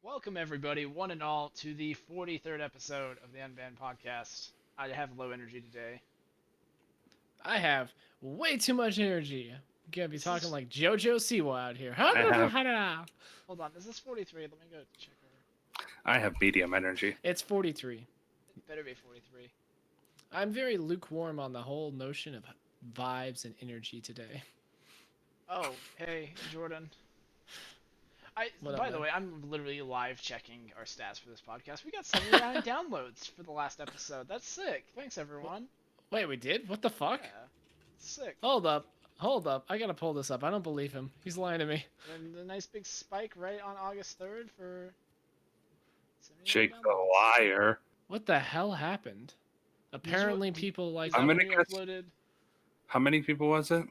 Welcome, everybody, one and all, to the 43rd episode of the Unbanned podcast. I have low energy today. I have way too much energy. I'm gonna be This talking is- like JoJo Siwa out here. I have Hold on, is this 43? Let me go check her. I have medium energy. It's 43. It better be 43. I'm very lukewarm on the whole notion of vibes and energy today. Oh, hey, Jordan. What up, By the man? way, I'm literally live checking our stats for this podcast. We got 79 downloads for the last episode. That's sick. Thanks, everyone. Wait, we did? What the fuck? Yeah, sick. Hold up. Hold up. I gotta pull this up. I don't believe him. He's lying to me. And a nice big spike right on August 3rd for 79 Jake the downloads. liar. What the hell happened? Apparently people like Is that I'm when gonna you guess- uploaded? How many people was it?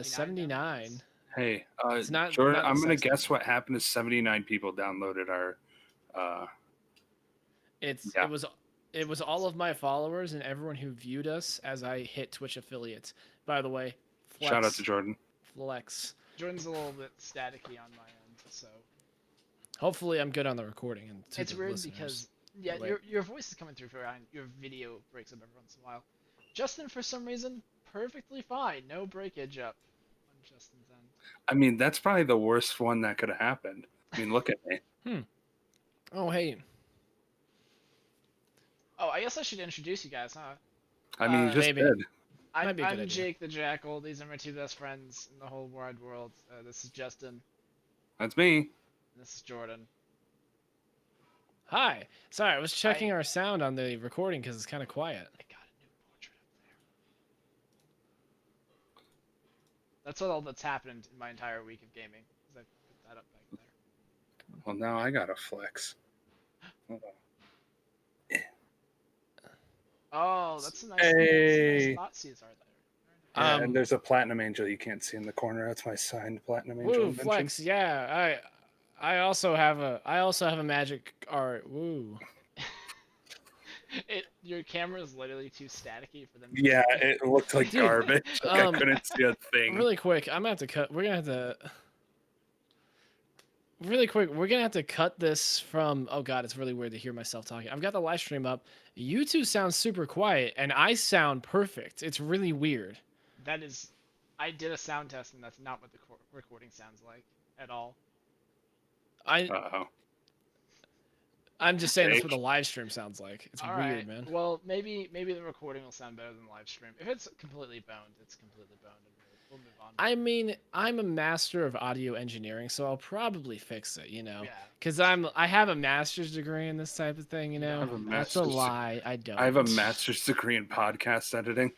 79. downloads? Hey, It's not- Jordan. not the I'm gonna sex guess number. what happened is 79 people downloaded our. Yeah. It was all of my followers and everyone who viewed us as I hit Twitch affiliates. By the way, flex, Shout out to Jordan. flex. Jordan's a little bit staticky on my end, so Hopefully, I'm good on the recording. And to it's the weird listeners. because Wait. your voice is coming through fine. Your video breaks up every once in a while. Justin, for some reason, perfectly fine. No breakage up on Justin's end. I mean, that's probably the worst one that could have happened. I mean, look at me. Oh, hey. Oh, I guess I should introduce you guys, huh? I mean, you just maybe. did. Might be a good I'm idea. Jake the Jackal. These are my two best friends in the whole wide world. This is Justin. That's me. And this is Jordan. Hi. Sorry, I was checking our sound on the recording because it's kind of quiet. I got a new portrait up there. That's all that's happened in my entire week of gaming. Is I put that up back there. Well, now I gotta flex. Hold on. Oh, that's a nice, Hey. nice Nazis are there. Yeah, Um, and there's a platinum angel you can't see in the corner. That's my signed platinum angel. Woo, invention. flex. Yeah, I also have a magic art. Woo. Your camera is literally too staticky for them. Yeah, it looked like Dude, garbage. Like um, I couldn't see a thing. Really quick, I'm gonna have to cut. We're gonna have to. Really quick, we're gonna have to cut this from. Oh god, it's really weird to hear myself talking. I've got the live stream up. You two sound super quiet, and I sound perfect. It's really weird. That is, I did a sound test and that's not what the recording sounds like at all. Uh-oh. I'm just saying that's what Jake. the live stream sounds like. It's All weird, right. man. Well, maybe the recording will sound better than the live stream. If it's completely boned, it's completely boned. And we'll move on. I mean, I'm a master of audio engineering, so I'll probably fix it, you know. Yeah. Because I have a master's degree in this type of thing, you know. have a That's a master's lie. I don't. I have a master's degree in podcast editing.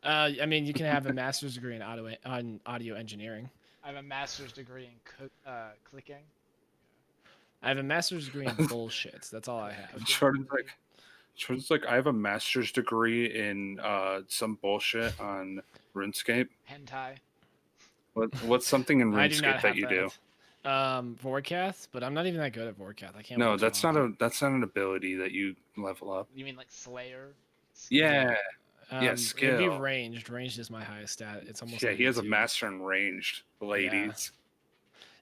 I mean, you can have a master's degree in audio engineering. I have a master's degree in clicking. I have a master's degree in bullshit. That's all I have. Jordan's like, I have a master's degree in some bullshit on RuneScape. Hentai. What's something in I do not RuneScape have that you do? Vorkath, but I'm not even that good at Vorkath. I can't. No, watch that's all not of that's not an ability that you level up. You mean like Slayer? Yeah, it. It'd be skill. ranged. Ranged is my highest stat. It's almost. yeah, he has a 82. master in ranged, ladies.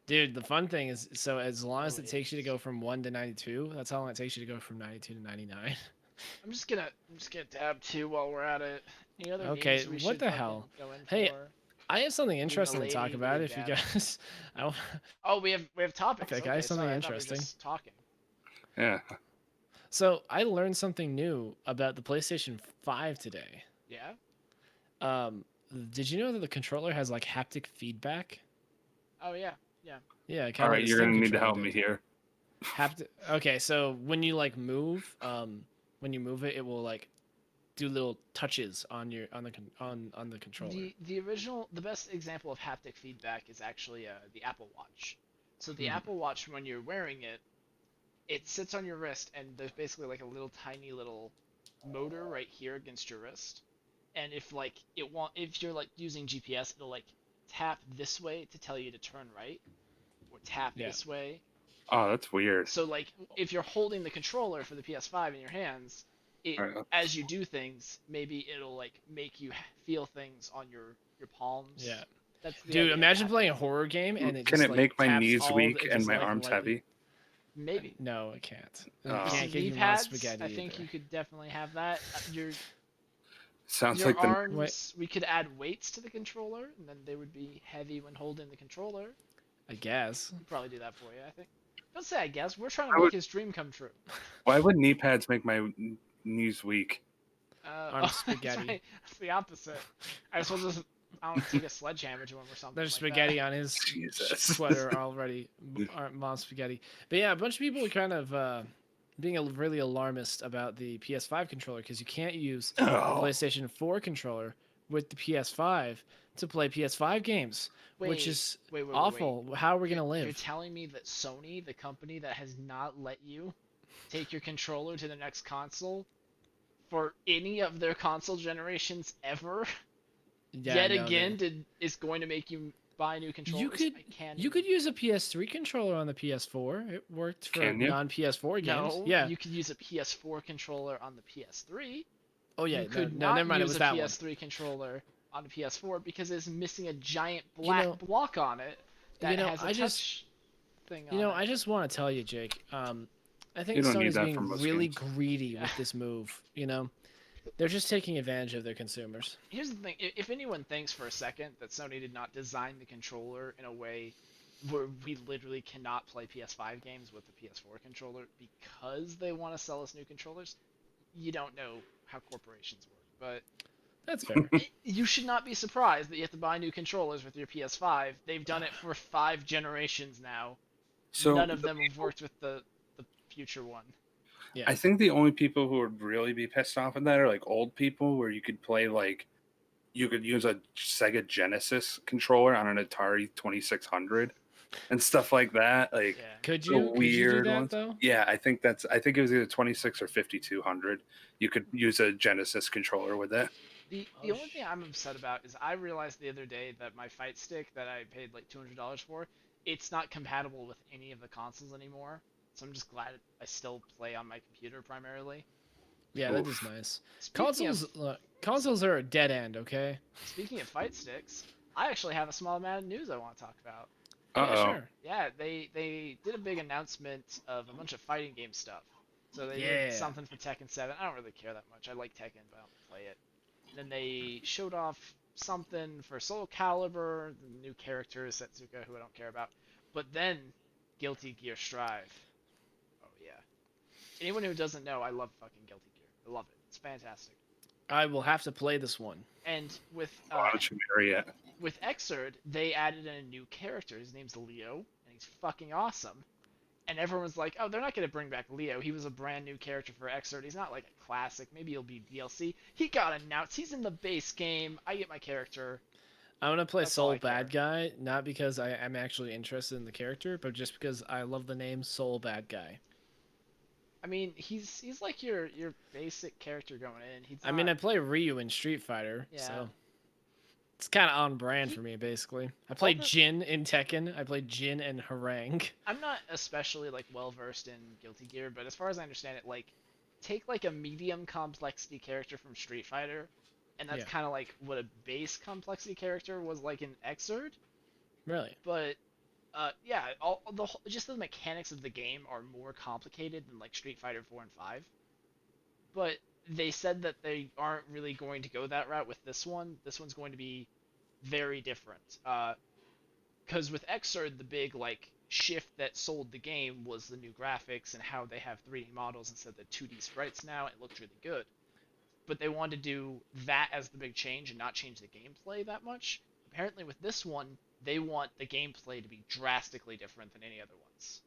Dude, the fun thing is, so as long as Oh, it takes you to go from 1 to 92, that's how long it takes you to go from 92 to 99. I'm just gonna tab 2 while we're at it. Any other Okay, names we what should the fucking hell? go in Hey, for? I have something interesting to lady talk about. really If you bad. guys, Oh, we have topics. Okay, Okay, guys, something sorry, I thought we were interesting. just talking. Yeah. so I learned something new about the PlayStation 5 today. Yeah. Did you know that the controller has like haptic feedback? Oh yeah. Yeah, kind All of. right, like you're Steam gonna need to controller help me does. here. Okay, so when you like move, when you move it, it will like do little touches on the controller. The best example of haptic feedback is actually the Apple Watch. So the Hmm. Apple Watch, when you're wearing it, it sits on your wrist, and there's basically like a tiny little motor right here against your wrist. And if you're like using GPS, it'll like tap this way to tell you to turn right, or tap Yeah. this way. Oh, that's weird. So like if you're holding the controller for the PS5 in your hands, Alright. as you do things, maybe it'll like make you feel things on your palms. Yeah. That's the Dude, idea of imagine haptic. playing a horror game and it Can just, it like, make my taps knees all weak it and just, my like, arms lightly- heavy? Maybe. No, it can't. Oh. You This can't is get knee you mom pads. spaghetti I think either. you could definitely have that. Sounds Your like the arms, we could add weights to the controller, and then they would be heavy when holding the controller. I guess. We'd probably do that for you, I think. Don't say I guess. We're trying to I make would- his dream come true. Why would knee pads make my knees weak? Arm That's spaghetti. right. That's the opposite. I guess we'll just, I don't know, take a sledgehammer to him or something. There's like spaghetti that. on his Jesus. sweater already. Mom spaghetti. But yeah, a bunch of people are kind of being really alarmist about the PS5 controller because you can't use the Oh. PlayStation 4 controller with the PS5 to play PS5 games, which is wait. awful. How are we gonna You're live? telling me that Sony, the company that has not let you take your controller to the next console for any of their console generations ever, Yeah, yet no, again is going to make you buy new controllers? I can't you could use a PS3 controller on the PS4. It worked for Can you? non-PS4 games. No, Yeah. you could use a PS4 controller on the PS3. Oh yeah. You could No, not never mind. It use was a that one. PS3 controller on the PS4 because it's missing a giant black block on it that has a touch thing on it. I just want to tell you, Jake. I think You don't need Sony's that being for most really games. greedy with this move. They're just taking advantage of their consumers. Here's the thing: if anyone thinks for a second that Sony did not design the controller in a way where we literally cannot play PS5 games with the PS4 controller because they want to sell us new controllers, you don't know how corporations work. But That's fair. you should not be surprised that you have to buy new controllers with your PS5. They've done it for 5 generations now. So None of them have worked with the future one. Yeah. I think the only people who would really be pissed off at that are like old people, where you could play like you could use a Sega Genesis controller on an Atari 2600 and stuff like that. Like Yeah. Could the you? Could you do weird that ones. though? Yeah, I think it was either 26 or 5200. You could use a Genesis controller with it. The Oh, only thing I'm upset about is I realized the other day that my fight stick that I paid like $200 for, it's not compatible with any of the consoles anymore. So I'm just glad I still play on my computer primarily. Yeah, that is Oof. nice. Speaking Consoles, of look, consoles are a dead end. Okay. speaking of fight sticks, I actually have a small amount of news I want to talk about. Uh-oh. Yeah, sure. Yeah, they did a big announcement of a bunch of fighting game stuff. So they Yeah. did something for Tekken 7. I don't really care that much. I like Tekken, but I don't play it. And then they showed off something for Soul Calibur, the new character Setsuka, who I don't care about. But then Guilty Gear Strive. Oh yeah. Anyone who doesn't know, I love fucking Guilty Gear. I love it. It's fantastic. I will have to play this one. And with Why don't you marry it? with Xrd, they added in a new character. His name's Leo, and he's fucking awesome. And everyone's like, oh, they're not going to bring back Leo. He was a brand new character for Xrd. He's not like a classic. Maybe he'll be DLC. He got announced. He's in the base game. I get my character. I want to play That's all Soul I care. Bad Guy, not because I am actually interested in the character, but just because I love the name Soul Bad Guy. I mean, he's like your basic character going in. He's I mean, I not- play Ryu in Street Fighter, Yeah. so it's kind of on brand for me, basically. I played the- Jin in Tekken. I played Jin and Harangue. I'm not especially like well versed in Guilty Gear, but as far as I understand it, like take like a medium complexity character from Street Fighter, and that's Yeah. kind of like what a base complexity character was like in Xrd. Really? But yeah, just the mechanics of the game are more complicated than like Street Fighter 4 and 5. But they said that they aren't really going to go that route with this one. This one's going to be very different. Because with Xrd, the big like shift that sold the game was the new graphics and how they have 3D models instead of the 2D sprites now. It looked really good. But they wanted to do that as the big change and not change the gameplay that much. Apparently with this one, they want the gameplay to be drastically different than any other ones.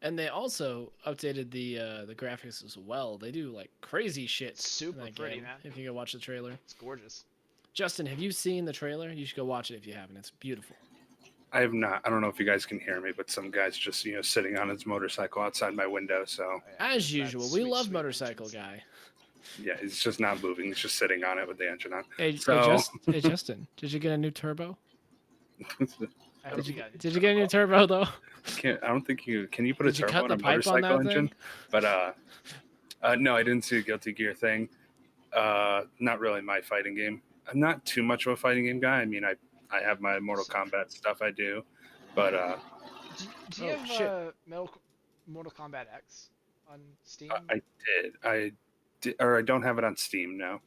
And they also updated the graphics as well. They do like crazy shit. It's super in that pretty, game, man. If you go watch the trailer. It's gorgeous. Justin, have you seen the trailer? You should go watch it if you haven't. It's beautiful. I have not. I don't know if you guys can hear me, but some guy's just sitting on his motorcycle outside my window. So Oh, yeah. As That's usual, we sweet, love sweet Motorcycle engines. Guy. yeah, he's just not moving. He's just sitting on it with the engine on. Hey, So- hey, Justin, did you get a new turbo? I hope you got it. Did you get a new turbo though? I don't think you can. You put Did a you turbo cut on the a pipe on motorcycle that engine? thing? But no, I didn't see a Guilty Gear thing. Not really my fighting game. I'm not too much of a fighting game guy. I mean, I have my Mortal Kombat stuff I do, but Do you Oh, have shit. Mortal Kombat X on Steam? I did, or I don't have it on Steam now.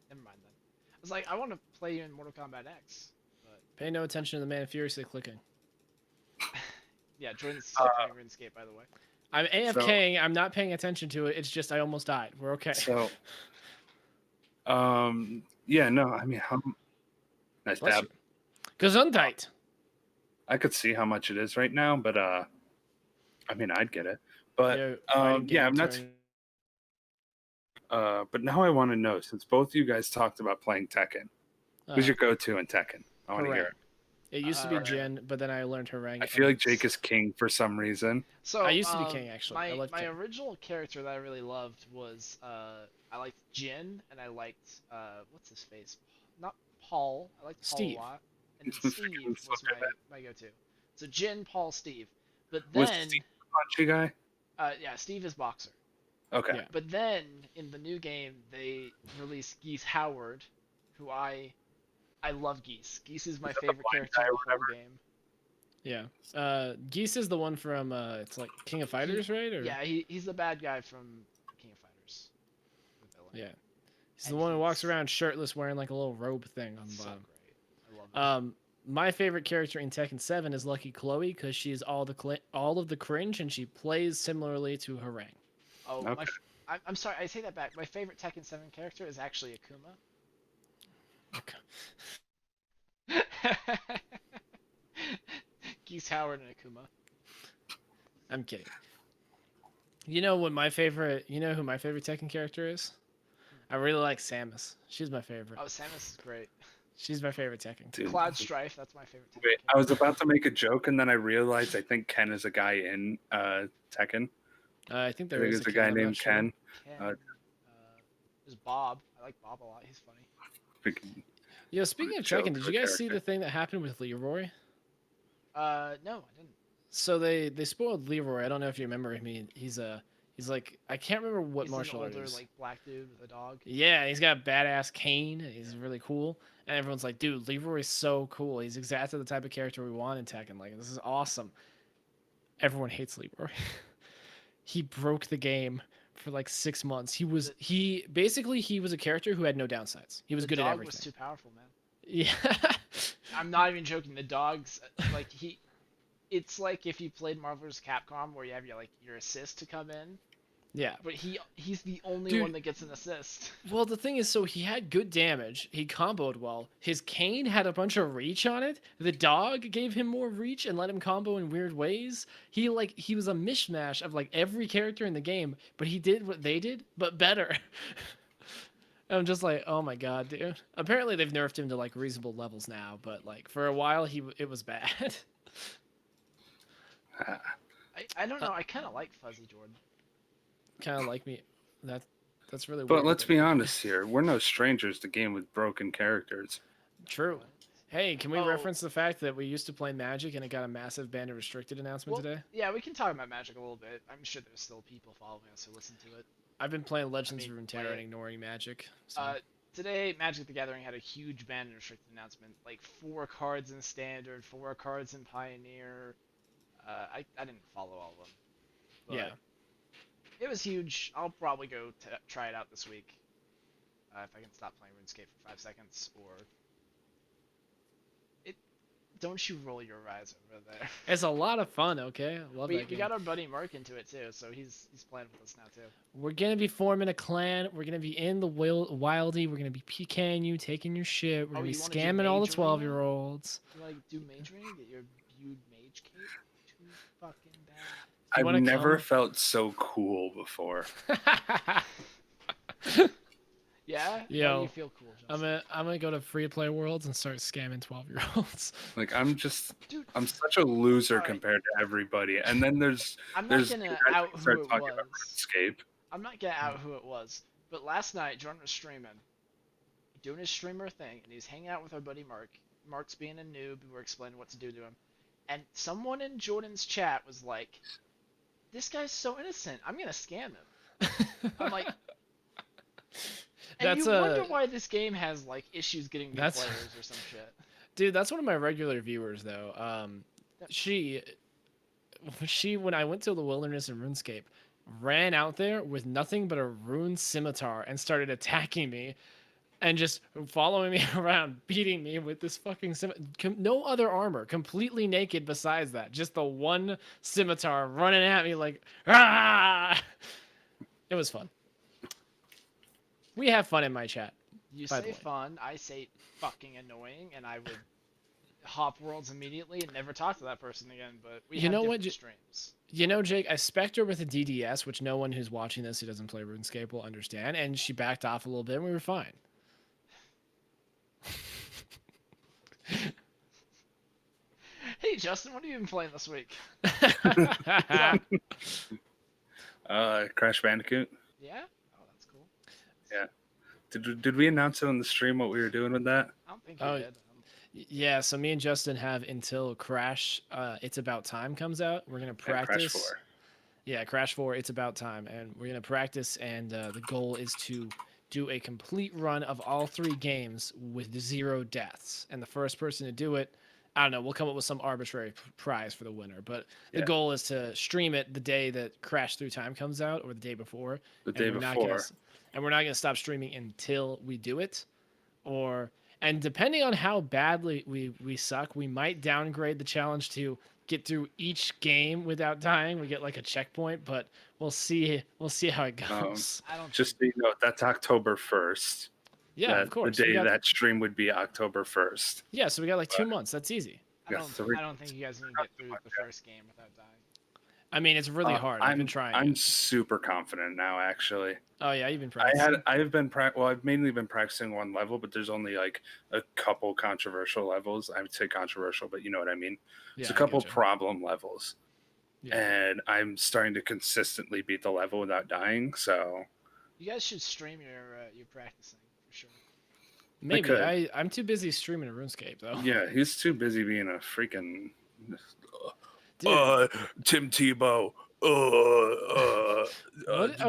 Never mind then. I was like, I want to play you in Mortal Kombat X, but Pay no attention to the man furiously clicking. yeah, Jordan's still playing RuneScape, by the way. I'm AFKing. I'm not paying attention to it. It's just I almost died. We're okay. So, yeah, no, I mean, nice Bless dab. you. Gesundheit. I could see how much it is right now, but I mean, I'd get it. But yeah, I'm not. But now I want to know, since both of you guys talked about playing Tekken, who's your go-to in Tekken? I want to hear it. It used to be Jin, but then I learned Harangue. I feel like Jake is king for some reason. So I used to be king, actually. I loved my king. original character that I really loved was I liked Jin, and I liked what's his face? Not Paul. I liked Paul Steve. a lot, and then Steve was my go-to. So Jin, Paul, Steve. But then Was Steve the punchy guy? yeah, Steve is boxer. Okay. Yeah. But then in the new game they released Geese Howard, who I love Geese. Geese is my favorite character in the whole game. Yeah. Geese is the one from it's like King of Fighters, right? Or... Yeah, he's the bad guy from King of Fighters. The villain. Yeah. He's the one who walks around shirtless wearing like a little robe thing on the So bottom. great. I love him. My favorite character in Tekken 7 is Lucky Chloe because she's all of the cringe and she plays similarly to Harangue. Oh, Okay. I'm sorry, I take that back. My favorite Tekken 7 character is actually Akuma. Okay. Geese Howard and Akuma. I'm kidding. You know who my favorite Tekken character is? I really like Samus. She's my favorite. Oh, Samus is great. She's my favorite Tekken. Dude. Cloud Strife, that's my favorite Tekken Wait, character. I was about to make a joke, and then I realized I think Ken is a guy in Tekken. I think I there think is it's a guy I'm not named sure. Ken. There's Bob. I like Bob a lot. He's funny. Freaking- Yo, speaking of Joke Tekken, did for you a guys see character. the thing that happened with Leroy? No, I didn't. So they spoiled Leroy. I don't know if you remember him. He's like, I can't remember what He's martial an art older, it is. like, black dude with a dog. Yeah, he's got a badass cane. He's really cool. And everyone's like, dude, Leroy's so cool. He's exactly the type of character we want in Tekken. Like, this is awesome. Everyone hates Leroy. He broke the game for like 6 months. He was a character who had no downsides. He was good at everything. The dog was too powerful, man. Yeah. I'm not even joking. The dog's like it's like if you played Marvel vs. Capcom where you have your assist to come in. Yeah. But he's the only Dude. one that gets an assist. Well, the thing is, so he had good damage. He comboed well. His cane had a bunch of reach on it. The dog gave him more reach and let him combo in weird ways. He was a mishmash of like every character in the game, but he did what they did, but better. I'm just like, oh my god, dude. Apparently they've nerfed him to like reasonable levels now, but like for a while it was bad. I don't know. I kind of like Fuzzy Jordan. Kind of like me. That's really weird. But let's be honest here. We're no strangers to game with broken characters. True. Hey, can we Oh. reference the fact that we used to play Magic and it got a massive banned and restricted announcement Well, today? yeah, we can talk about Magic a little bit. I'm sure there's still people following us who listen to it. I've been playing Legends I mean, of Runeterra play and it. ignoring Magic. So. Today, Magic the Gathering had a huge ban and restricted announcement. Like 4 cards in Standard, 4 cards in Pioneer. I didn't follow all of them. But Yeah. It was huge. I'll probably go try it out this week. If I can stop playing RuneScape for 5 seconds, or... Don't you roll your eyes over there. It's a lot of fun, okay? I love that We game. got our buddy Mark into it too, so he's playing with us now too. We're going to be forming a clan. We're going to be in the wildy. We're going to be PKing you, taking your shit. We're going to be You wanna do scamming all the Mage Ring now? 12-year-olds. You like do Mage Ring? Get your viewed Mage Cape? Too fucking bad. You wanna I've never come? felt so cool before. Yeah? Yo, How do you feel cool, Justin? I'm gonna go to free-to-play worlds and start scamming 12-year-olds. Like I'm such a loser Alright. compared to everybody. And then I'm not there's gonna guys out who who start it talking was. about RuneScape. I'm not gonna out who it was. But last night, Jordan was streaming, doing his streamer thing, and he's hanging out with our buddy Mark. Mark's being a noob, and we're explaining what to do to him. And someone in Jordan's chat was like, "This guy's so innocent. I'm gonna scam him." I'm like, and That's you wonder why this game has like issues getting new That's- players or some shit. Dude, that's one of my regular viewers though. She when I went to the wilderness in RuneScape, ran out there with nothing but a rune scimitar and started attacking me and just following me around, beating me with this fucking scimitar. No other armor, completely naked besides that. Just the one scimitar running at me like, ah! It was fun. We have fun in my chat. You By the say way. fun, I say fucking annoying, and I would hop worlds immediately and never talk to that person again. But we You have know what, different streams. You know, Jake, I spec'd her with a DDS, which no one who's watching this who doesn't play RuneScape will understand, and she backed off a little bit and we were fine. Hey Justin, what have you been playing this week? Crash Bandicoot. Yeah? Oh, that's cool. Yeah. Did we announce it on the stream what we were doing with that? I don't think you Oh, did. Yeah, so me and Justin have until Crash It's About Time comes out. We're going to Yeah, Crash practice. 4. Yeah, Crash 4 It's About Time. And we're going to practice, and the goal is to do a complete run of all 3 games with 0 deaths. And the first person to do it, I don't know, we'll come up with some arbitrary prize for the winner. But the goal is to stream it the day that Crash Through Time comes out or the day before. The day before. And we're not going to stop streaming until we do it. And depending on how badly we suck, we might downgrade the challenge to get through each game without dying. We get like a checkpoint, but we'll see how it goes. I don't Just so you know, that's October 1st. Yeah, of course. The day that stream would be October 1st. Yeah, so we got like 2 months. That's easy. I don't think you guys need to get through the first game without dying. I mean, it's really hard. I've been trying. I'm super confident now, actually. Oh yeah, you've been practicing. I've mainly been practicing one level, but there's only like a couple controversial levels. I would say controversial, but you know what I mean. Yeah, it's a couple problem levels, Yeah. and I'm starting to consistently beat the level without dying. So You guys should stream your practicing for sure. Maybe I'm too busy streaming a RuneScape though. yeah, he's too busy being a freaking Dude. Tim Tebow. Okay,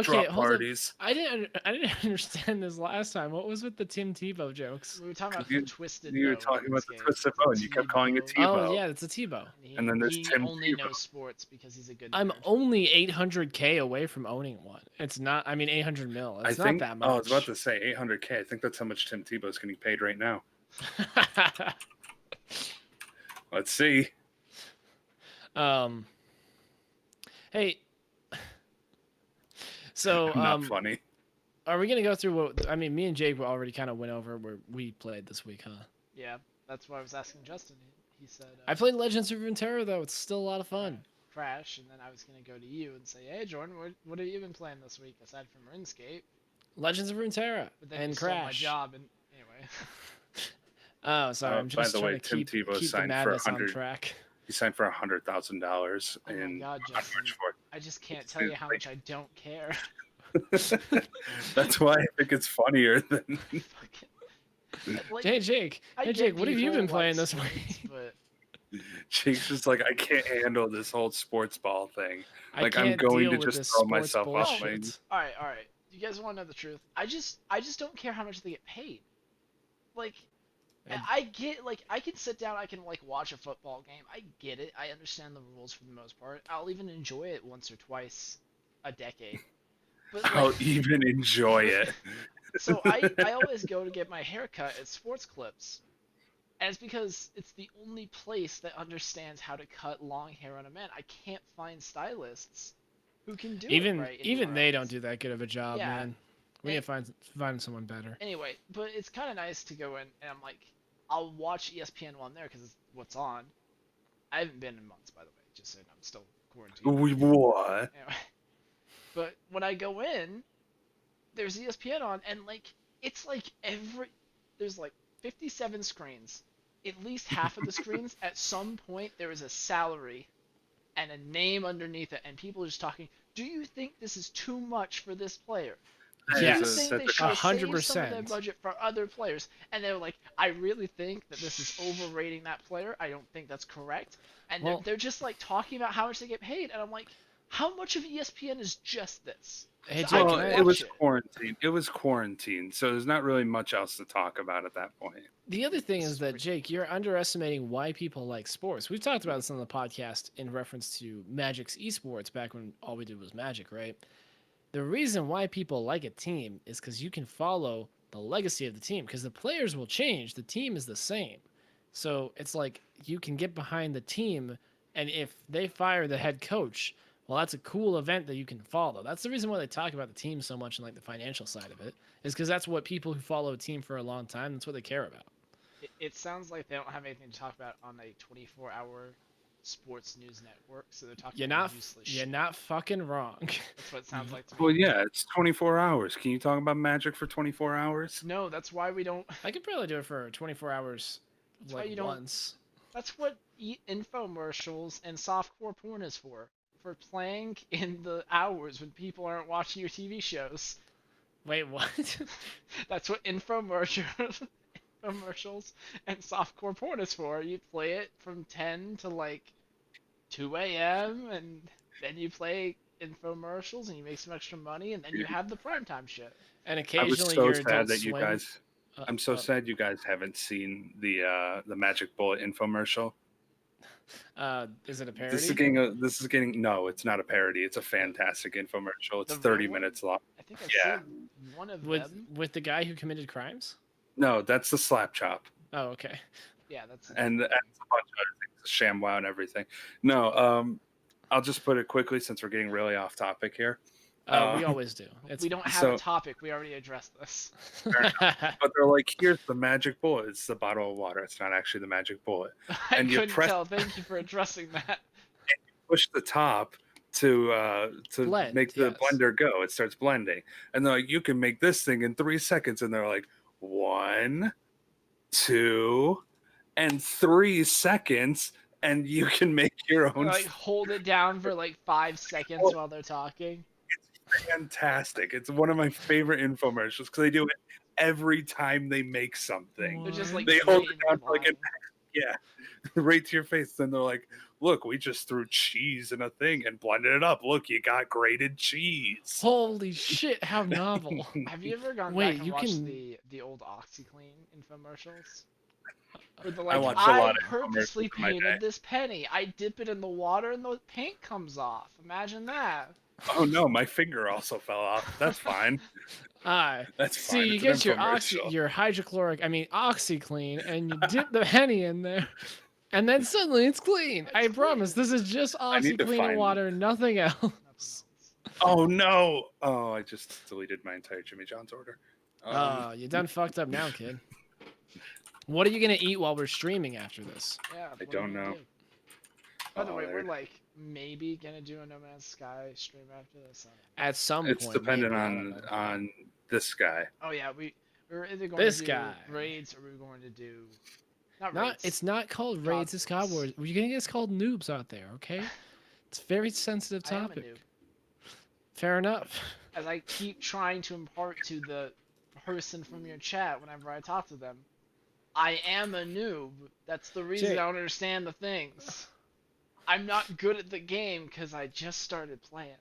drop hold parties. up. I didn't understand this last time. What was with the Tim Tebow jokes? We were talking about the twisted. You were bow talking about the RuneScape. twisted bow, and you kept calling it Tebow. Oh yeah, it's a Tebow. And then there's he Tim only Tebow. knows sports because he's a good. I'm nerd. only 800K away from owning one. It's not. I mean, 800 mil. It's not that much. Oh, I was about to say 800K. I think that's how much Tim Tebow's getting paid right now. Let's see. Hey. So Not funny. Are we gonna go through what? I mean, me and Jake already kind of went over where we played this week, huh? Yeah, that's why I was asking Justin. He said. I played Legends of Runeterra though. It's still a lot of fun. Crash, and then I was gonna go to you and say, "Hey, Jordan, what have you been playing this week aside from RuneScape?" Legends of Runeterra But then and you stole Crash. my job, and anyway. Oh, sorry. I'm just by the way, trying to Tim Tebow keep the signed for madness on 100. track. He signed for $100,000 Oh my in God, Justin. March 4th. I just can't tell you how much I don't care. That's why I think it's funnier than. Like, Hey Jake. I Hey get Jake, what have you people been like playing this sports, week? But Jake's just like, I can't handle this whole sports ball thing. I Like, I'm can't going deal to with just this throw sports myself off my. bullshit. all right. You guys want to know the truth? I just don't care how much they get paid. Like, I get, like, I can sit down, I can like watch a football game. I get it. I understand the rules for the most part. I'll even enjoy it once or twice a decade. But like, I'll even enjoy it. so I always go to get my hair cut at Sports Clips. And it's because it's the only place that understands how to cut long hair on a man. I can't find stylists who can do it right. Even they don't do that good of a job, Yeah. man. We need to find someone better. Anyway, but it's kind of nice to go in and I'm like, I'll watch ESPN while I'm there because it's what's on. I haven't been in months, by the way, just saying I'm still quarantined. What? Anyway. But when I go in, there's ESPN on, and like it's like there's like 57 screens. At least half of the screens, at some point, there is a salary and a name underneath it, and people are just talking. Do you think this is too much for this player? Do you Yes, think they should have saved 100%. some of their budget for other players? And they're like, I really think that this is overrating that player. I don't think that's correct. And Well- they're just like talking about how much they get paid, and I'm like, How much of ESPN is just this? Hey, So Jake, I Well, can can I- it was watch it. quarantine. It was quarantine, so there's not really much else to talk about at that point. The other thing This is is that, ridiculous. Jake, you're underestimating why people like sports. We've talked about this on the podcast in reference to Magic's esports back when all we did was Magic, right? The reason why people like a team is because you can follow the legacy of the team, because the players will change, the team is the same. So it's like you can get behind the team, and if they fire the head coach, well, that's a cool event that you can follow. That's the reason why they talk about the team so much and like the financial side of it, is because that's what people who follow a team for a long time, that's what they care about. It sounds like they don't have anything to talk about on a 24-hour sports news network, so they're talking about useless You're shit. not fucking wrong. That's what it sounds like to Well, me. yeah, it's 24 hours. Can you talk about Magic for 24 hours? No, that's why we don't. I could probably do it for 24 hours, That's why like you don't. once. That's what infomercials and softcore porn is for playing in the hours when people aren't watching your TV shows. Wait, what? That's what infomercials and softcore porn is for. You play it from 10 to like 2 a.m. and then you play infomercials and you make some extra money and then you have the primetime shit. And I was occasionally so your sad Adult that you Swim. guys. I'm so sad you guys haven't seen the Magic Bullet infomercial. Is it a This is parody? getting this is getting no, it's not a parody. It's a fantastic infomercial. It's The 30 real one? minutes long. I think I've Yeah. seen one of With them. with the guy who committed crimes? No, that's the slap chop. Oh, okay. Yeah, that's And it's a bunch of other things, ShamWow and everything. No, I'll just put it quickly since we're getting really off topic here. We always do. we don't have so- a topic. We already addressed this. But they're like, here's the magic bullet. It's the bottle of water. It's not actually the magic bullet. I And you couldn't press- tell. Thank you for addressing that. Push the top to Blend, make the yes. blender go. It starts blending, and they're like, you can make this thing in 3 seconds. And they're like, 1, 2, and 3 seconds, and you can make your own. Like hold it down for like 5 seconds while they're talking. Fantastic! It's one of my favorite infomercials because they do it every time they make something. They're just like They hold it blatantly down for like lying. Yeah, right to your face. Then they're like, "Look, we just threw cheese in a thing and blended it up. Look, you got grated cheese." Holy shit! How novel. Have you ever gone Wait, back and you watched can- the old OxyClean infomercials? Where they're I like, watched a lot I of purposely infomercials in my day. painted this penny. I dip it in the water and the paint comes off. Imagine that. Oh no, my finger also fell off. That's fine. That's See, fine. you It's get an infomercial. your OxyClean, and you dip the penny in there, and then suddenly it's clean. I It's promise, clean. this is just need to OxyClean and find- water, nothing else. Nothing else. Oh no! Oh, I just deleted my entire Jimmy John's order. You done fucked up now, kid. What are you gonna eat while we're streaming after this? Yeah, what are don't you gonna know. do? By the Oh, way, there- we're like maybe gonna do a No Man's Sky stream after this. At some it's point, dependent maybe, I don't know. on this guy. Oh yeah, we're either going This to do guy. raids or we're going to do not Not, raids. it's not called God raids. It's God Wars. Wars. You're gonna get it's called noobs out there, okay? It's a very sensitive I am a topic. noob. Fair enough. As I keep trying to impart to the person from your chat whenever I talk to them, I am a noob. That's the reason Jake. I don't understand the things. I'm not good at the game because I just started playing.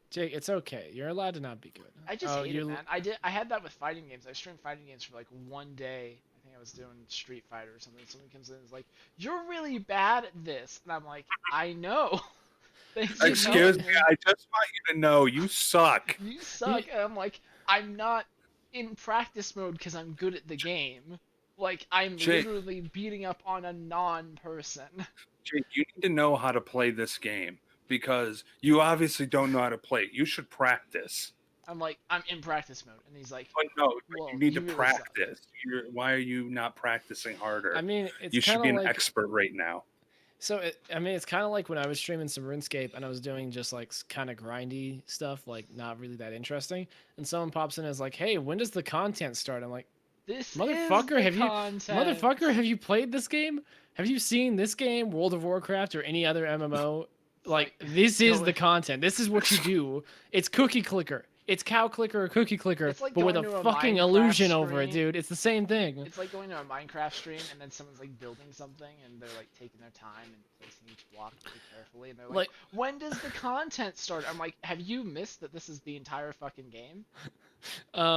Jake, it's okay. You're allowed to not be good. I just Oh, hate it, you- man. I had that with fighting games. I streamed fighting games for like one day. I think I was doing Street Fighter or something. Someone comes in and is like, "You're really bad at this," and I'm like, "I know." Thanks for Excuse telling me, I just want you to know you suck. You suck. And I'm like, I'm not in practice mode because I'm good at the game. Like, I'm Jake. literally beating up on a non-person. Jake, you need to know how to play this game because you obviously don't know how to play it. You should practice. I'm like, I'm in practice mode. And he's like, But no, Well, you need you to really practice. Why are you not practicing harder? I mean, it's you should kind be of an like expert right now. it's kind of like when I was streaming some RuneScape and I was doing just like kind of grindy stuff, like not really that interesting. And someone pops in and is like, "Hey, when does the content start?" I'm like, this Motherfucker, is have the you- content. "Motherfucker, have you played this game? Have you seen this game, World of Warcraft, or any other MMO? Like, this is No, the content. This is what you do. It's cookie clicker. It's cow clicker or cookie clicker, It's like but with going a to a fucking Minecraft illusion over it, stream. dude. It's the same thing. It's like going to a Minecraft stream and then someone's like building something and they're like taking their time and placing each block really carefully and they're like, Like, when does the content start? I'm like, have you missed that this is the entire fucking game?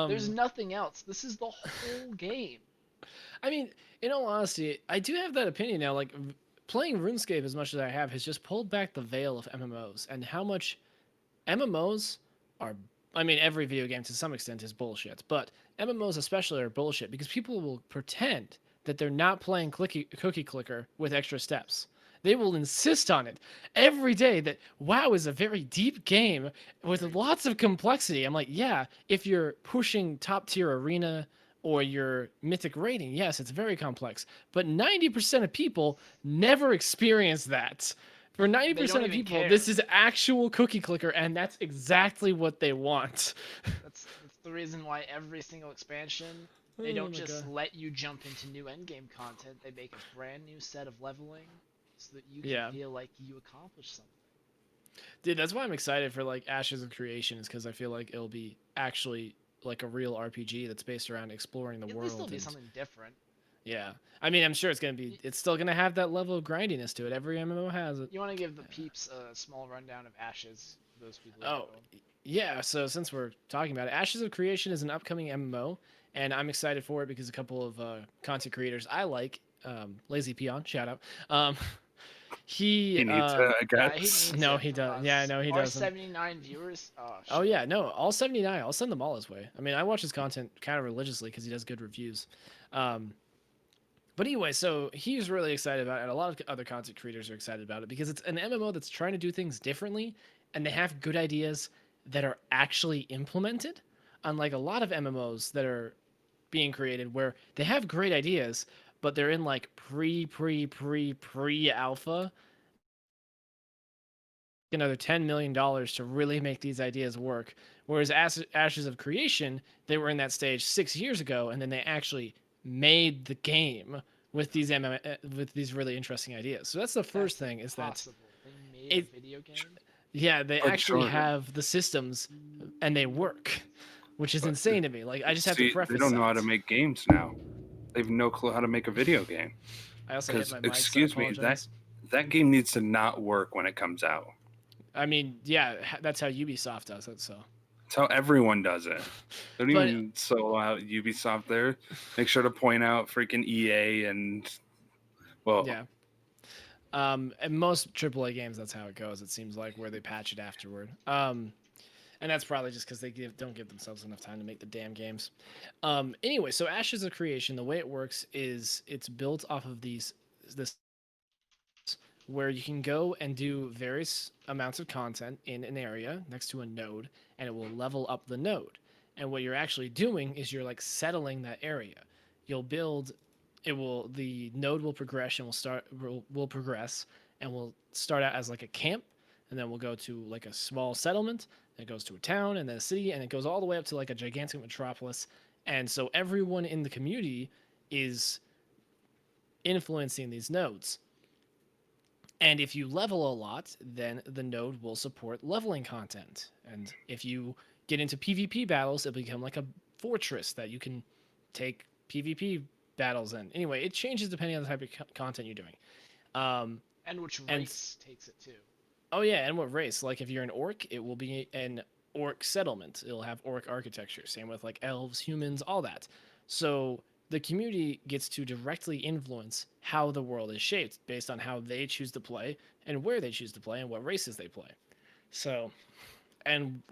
There's um, nothing else. This is the whole game. I mean, in all honesty, I do have that opinion now. Like, playing RuneScape as much as I have has just pulled back the veil of MMOs and how much MMOs are. I mean, every video game to some extent is bullshit, but MMOs especially are bullshit because people will pretend that they're not playing cookie clicker with extra steps. They will insist on it every day that WoW is a very deep game with lots of complexity. I'm like, yeah, if you're pushing top tier arena or your mythic rating, yes, it's very complex. But 90% of people never experience that. For They don't 90% of even people, care. this is actual cookie clicker, and that's exactly what they want. That's the reason why every single expansion they Oh don't my just god. let you jump into new endgame content. They make a brand new set of leveling so that you can Yeah. feel like you accomplished something. Dude, that's why I'm excited for like Ashes of Creation is because I feel like it'll be actually like a real RPG that's based around exploring the At least world it'll be and something different. yeah. I mean, I'm sure it's still gonna have that level of grindiness to it. Every MMO has it. You want to give the peeps a small rundown of Ashes for those people who don't Oh, know. yeah. So since we're talking about it, Ashes of Creation is an upcoming MMO, and I'm excited for it because a couple of content creators I like, Lazy Peon, shout out. He He needs it, I Yeah, he guess. needs no, it he from does. Yeah, us. no, he Our doesn't. 79 viewers. Oh Oh shit. yeah, no, all 79. I'll send them all his way. I mean, I watch his content kind of religiously because he does good reviews. Um, but anyway, so he's really excited about it. And a lot of other content creators are excited about it because it's an MMO that's trying to do things differently, and they have good ideas that are actually implemented. Unlike a lot of MMOs that are being created, where they have great ideas, but they're in like pre alpha. Another $10 million to really make these ideas work. Whereas Ashes of Creation, they were in that stage 6 years ago, and then they actually made the game with with these really interesting ideas. So that's the first That's thing is that impossible. They made a it, video game. yeah, they But actually Jordan, have the systems and they work, which is but insane to me. Like I just have to see, they preface don't know how that. to make games now. They have no clue how to make a video game. I also hit Because, my mic, so I excuse me, apologize. that game needs to not work when it comes out. I mean, yeah, that's how Ubisoft does it. So, That's how everyone does it. Don't but even solo out Ubisoft there. Make sure to point out freaking EA and well, yeah. And most AAA games, that's how it goes. It seems like where they patch it afterward. And that's probably just because don't give themselves enough time to make the damn games. Anyway, so Ashes of Creation, the way it works is it's built off of this where you can go and do various amounts of content in an area next to a node, and it will level up the node. And what you're actually doing is you're like settling that area. You'll build the node will progress and will progress and will start out as like a camp, and then we'll go to like a small settlement, then it goes to a town and then a city, and it goes all the way up to like a gigantic metropolis. And so everyone in the community is influencing these nodes. And if you level a lot, then the node will support leveling content. And if you get into PvP battles, it'll become like a fortress that you can take PvP battles in. Anyway, it changes depending on the type of content you're doing. And which And race takes it too. oh yeah, and what race? Like if you're an orc, it will be an orc settlement. It'll have orc architecture. Same with like elves, humans, all that. So the community gets to directly influence how the world is shaped based on how they choose to play and where they choose to play and what races they play. So, and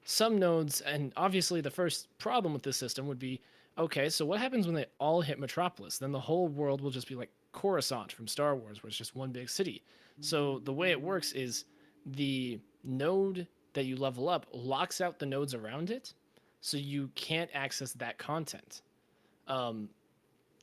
some nodes, and obviously the first problem with this system would be okay, so what happens when they all hit Metropolis? Then the whole world will just be like Coruscant from Star Wars, where it's just one big city. So the way it works is the node that you level up locks out the nodes around it, so you can't access that content. Um,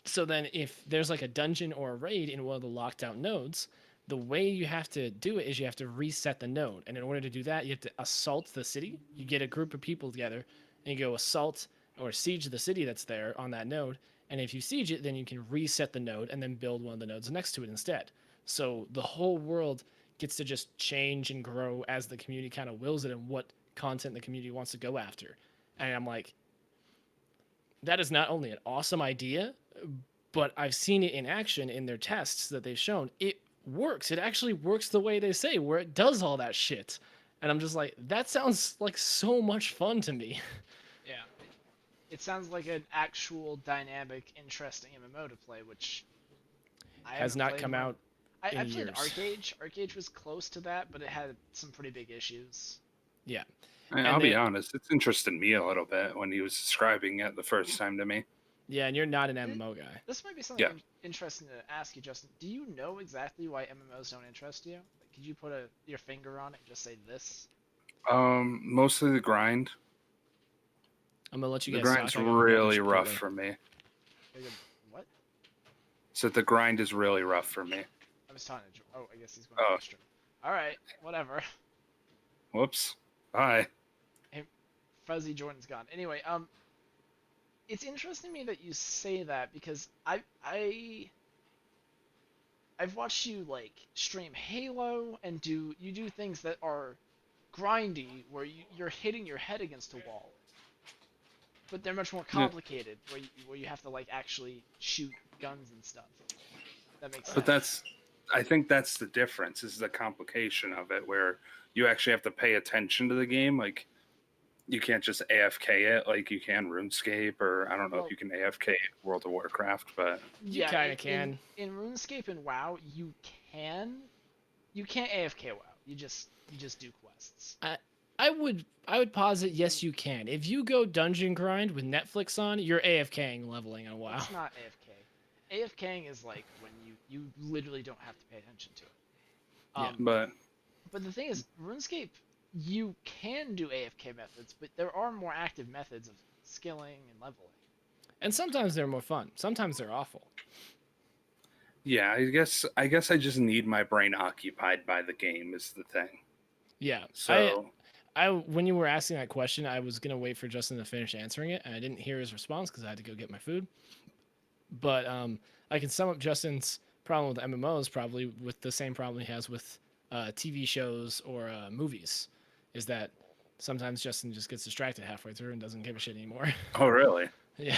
so then if there's like a dungeon or a raid in one of the locked out nodes, the way you have to do it is you have to reset the node. And in order to do that, you have to assault the city. You get a group of people together and you go assault or siege the city that's there on that node. And if you siege it, then you can reset the node and then build one of the nodes next to it instead. So the whole world gets to just change and grow as the community kind of wills it and what content the community wants to go after. And I'm like, that is not only an awesome idea, but I've seen it in action in their tests that they've shown. It works. It actually works the way they say, where it does all that shit. And I'm just like, that sounds like so much fun to me. Yeah. It sounds like an actual dynamic, interesting MMO to play, which I Has haven't not played come one. out I in played years. Arcade. Arcade was close to that, but it had some pretty big issues. Yeah. I'll be honest, it's interested me a little bit when he was describing it the first time to me. Yeah, and you're not an MMO guy. This might be something Yeah. interesting to ask you, Justin. Do you know exactly why MMOs don't interest you? Like, could you put your finger on it and just say this? Mostly the grind. I'm gonna let you The guys grind's talk. I gotta go really grab rough Chipotle. for me. What? So the grind is really rough for me. I was talking to. Oh, I guess he's going Oh. to stream. All right, whatever. Whoops. Bye. Fuzzy Jordan's gone. Anyway, it's interesting to me that you say that because I've watched you like stream Halo and you do things that are grindy where you're hitting your head against a wall, but they're much more complicated where you have to like actually shoot guns and stuff. That makes sense. But I think that's the difference, is the complication of it, where you actually have to pay attention to the game. Like, you can't just AFK it like you can RuneScape, or I don't know if you can AFK World of Warcraft, but You kind of can. In RuneScape and WoW, you can. You can't AFK WoW. You just do quests. I would posit yes, you can. If you go dungeon grind with Netflix on, you're AFKing leveling on WoW. It's not AFK. AFKing is like when you literally don't have to pay attention to it. But the thing is, RuneScape, you can do AFK methods, but there are more active methods of skilling and leveling. And sometimes they're more fun. Sometimes they're awful. yeah, I guess I just need my brain occupied by the game is the thing. Yeah. So I when you were asking that question, I was gonna wait for Justin to finish answering it, and I didn't hear his response because I had to go get my food. But I can sum up Justin's problem with MMOs probably with the same problem he has with TV shows or movies, is that sometimes Justin just gets distracted halfway through and doesn't give a shit anymore. Oh, really? Yeah.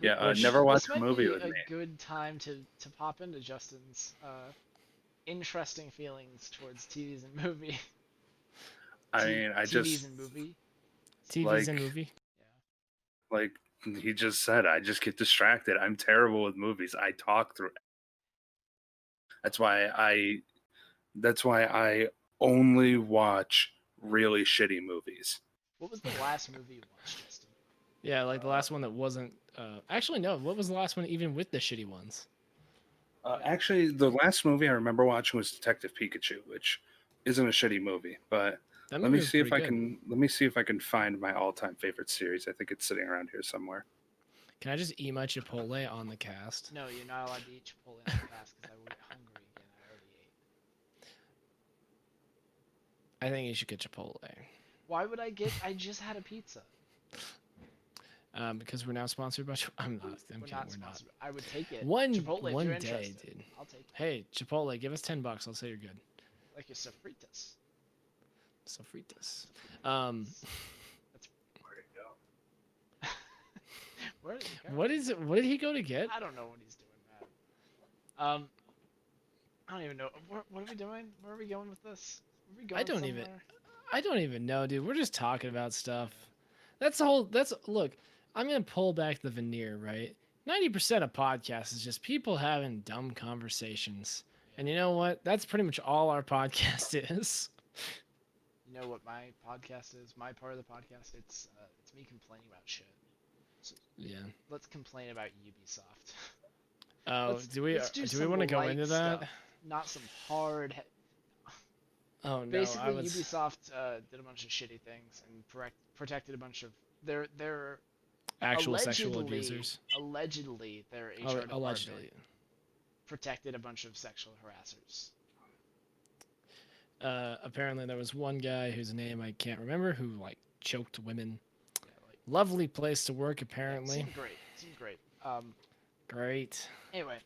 Yeah, never watched This a might movie be with a me. good time to pop into Justin's interesting feelings towards TVs and movie. I mean, TVs and movie. TVs and movie. Yeah. Like he just said, I just get distracted. I'm terrible with movies. I talk through. That's why I only watch really shitty movies. What was the last movie you watched, Justin? Yeah, like the last one that wasn't. Actually, no. What was the last one, even with the shitty ones? Actually, the last movie I remember watching was Detective Pikachu, which isn't a shitty movie. But That let movie me was see if pretty I good. can find my all-time favorite series. I think it's sitting around here somewhere. Can I just eat my Chipotle on the cast? No, you're not allowed to eat Chipotle on the cast because I will get hungry again. I already ate. I think you should get Chipotle. Why would I get? I just had a pizza. Because we're now sponsored by. I'm not. I'm We're kidding. not We're not. sponsored. I would take it. One Chipotle, if one you're day, interested. dude. I'll take it. Hey, Chipotle, give us $10. I'll say you're good. Like your sofritas. Sofritas. That's Where'd it go? where did he go? What is it? What did he go to get? I don't know what he's doing, man. I don't even know. What are we doing? Where are we going with this? Are we going I don't even know, dude. We're just talking about stuff. Look, I'm gonna pull back the veneer, right? 90% of podcasts is just people having dumb conversations. And you know what? That's pretty much all our podcast is. You know what my podcast is? My part of the podcast. It's me complaining about shit. So Yeah. let's complain about Ubisoft. Oh, do we some want to go light into that? stuff, not some hard. Oh no, Basically, Ubisoft did a bunch of shitty things and protected a bunch of their actual sexual abusers. Allegedly, their HR Oh, department allegedly. protected a bunch of sexual harassers. Apparently there was one guy whose name I can't remember who like choked women. Yeah, like, Lovely place to work, apparently. Seemed great. Great. Anyway,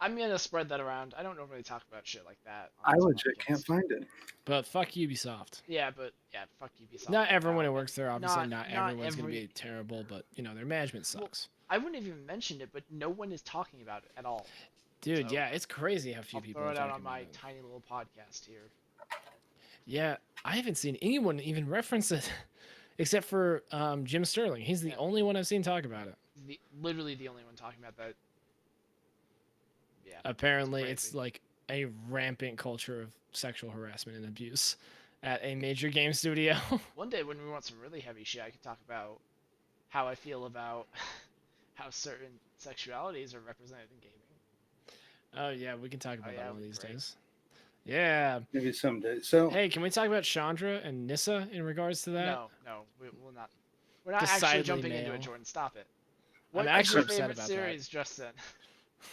I'm gonna spread that around. I don't normally talk about shit like that on I this legit podcast. can't find it. But fuck Ubisoft. Yeah, but yeah, fuck Ubisoft. Not right everyone now. who works there, obviously, not everyone's every... gonna be terrible, but you know their management sucks. Well, I wouldn't have even mentioned it, but no one is talking about it at all. Dude, So, yeah, it's crazy how few I'll people throw are it out talking on about my it. tiny little podcast here. Yeah, I haven't seen anyone even reference it, except for Jim Sterling. He's the Yeah. only one I've seen talk about it. Literally the only one talking about that. Yeah. Apparently, crazy. it's like a rampant culture of sexual harassment and abuse at a major game studio. One day when we want some really heavy shit, I could talk about how I feel about how certain sexualities are represented in gaming. Oh yeah, we can talk about that yeah, one of these great. days. Yeah. Maybe someday. So Hey, can we talk about Chandra and Nissa in regards to that? No, we will not. We're not Decidedly actually jumping into male. it, Jordan. Stop it. I'm What is actually your upset favorite about series, Justin?